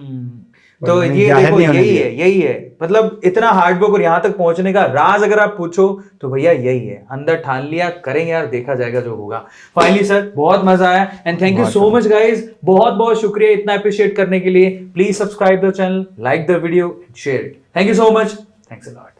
तो ये देखो यही है मतलब इतना हार्ड वर्क और यहाँ तक पहुंचने का राज अगर आप पूछो तो भैया यही है। अंदर ठान लिया, करेंगे यार, देखा जाएगा जो होगा। फाइनली सर बहुत मजा आया and thank you so much guys, बहुत शुक्रिया इतना अप्रिशिएट करने के लिए। Please subscribe the channel, like the video, share it. Thank you so much, thanks a lot.